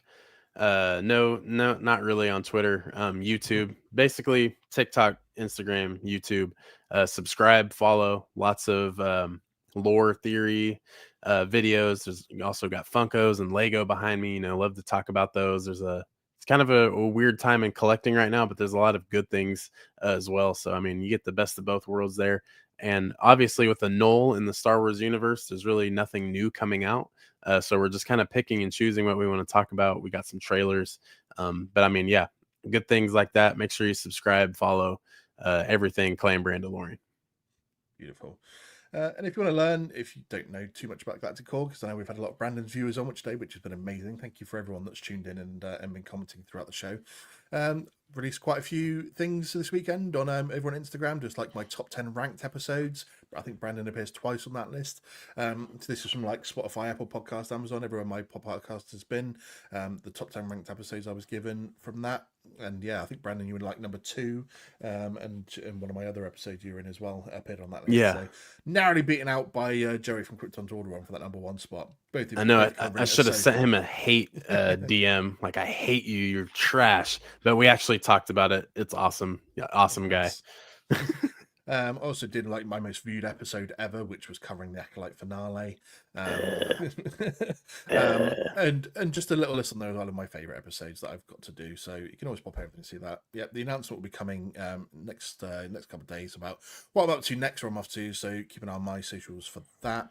No, not really on Twitter. YouTube, basically TikTok, Instagram, YouTube. Subscribe, follow. Lots of lore theory videos. There's also got Funkos and Lego behind me. Love to talk about those. It's kind of a weird time in collecting right now, but there's a lot of good things as well. So I mean, you get the best of both worlds there. And obviously with the Knoll in the Star Wars universe, there's really nothing new coming out. So we're just kind of picking and choosing what we want to talk about. We got some trailers. But I mean, yeah, good things like that. Make sure you subscribe, follow everything Clan Brandalorian. Beautiful. And if you want to learn, if you don't know too much about Galactic Core, because I know we've had a lot of Brandon's viewers on today, which has been amazing. Thank you for everyone that's tuned in and been commenting throughout the show. Released quite a few things this weekend on over on Instagram, just like my top 10 ranked episodes. I think Brandon appears twice on that list. So this is from like Spotify, Apple Podcast, Amazon, everywhere my podcast has been. The top 10 ranked episodes I was given from that. And yeah, I think Brandon, you were like number 2, and one of my other episodes you were in as well appeared on that list. Yeah. So narrowly beaten out by Joey from Krypton's Order One for that number 1 spot. Both of I know. both I should have sent him a hate DM. Like, I hate you. You're trash. But we actually talked about it. It's awesome. Yeah, awesome guy. Also did like my most viewed episode ever, which was covering the Acolyte finale, and just a little list on there as well of my favorite episodes that I've got to do. So you can always pop over and see that. Yeah, the announcement will be coming next couple of days about what I'm up to next, where I'm off to. So keep an eye on my socials for that.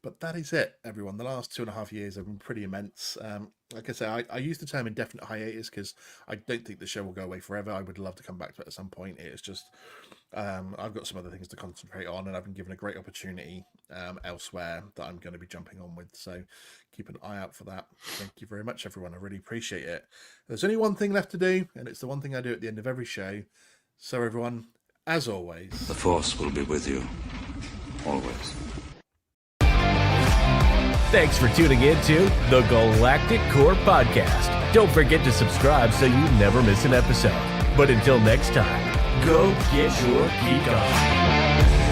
But that is it, everyone. The last 2.5 years have been pretty immense. Like I say, I use the term indefinite hiatus because I don't think the show will go away forever. I would love to come back to it at some point. It's just I've got some other things to concentrate on, and I've been given a great opportunity elsewhere that I'm going to be jumping on with. So keep an eye out for that. Thank you very much, everyone. I really appreciate it. There's only one thing left to do, and it's the one thing I do at the end of every show. So everyone, as always, the Force will be with you, always. Thanks for tuning in to the Galactic Core Podcast. Don't forget to subscribe so you never miss an episode. But until next time, go get your geek on.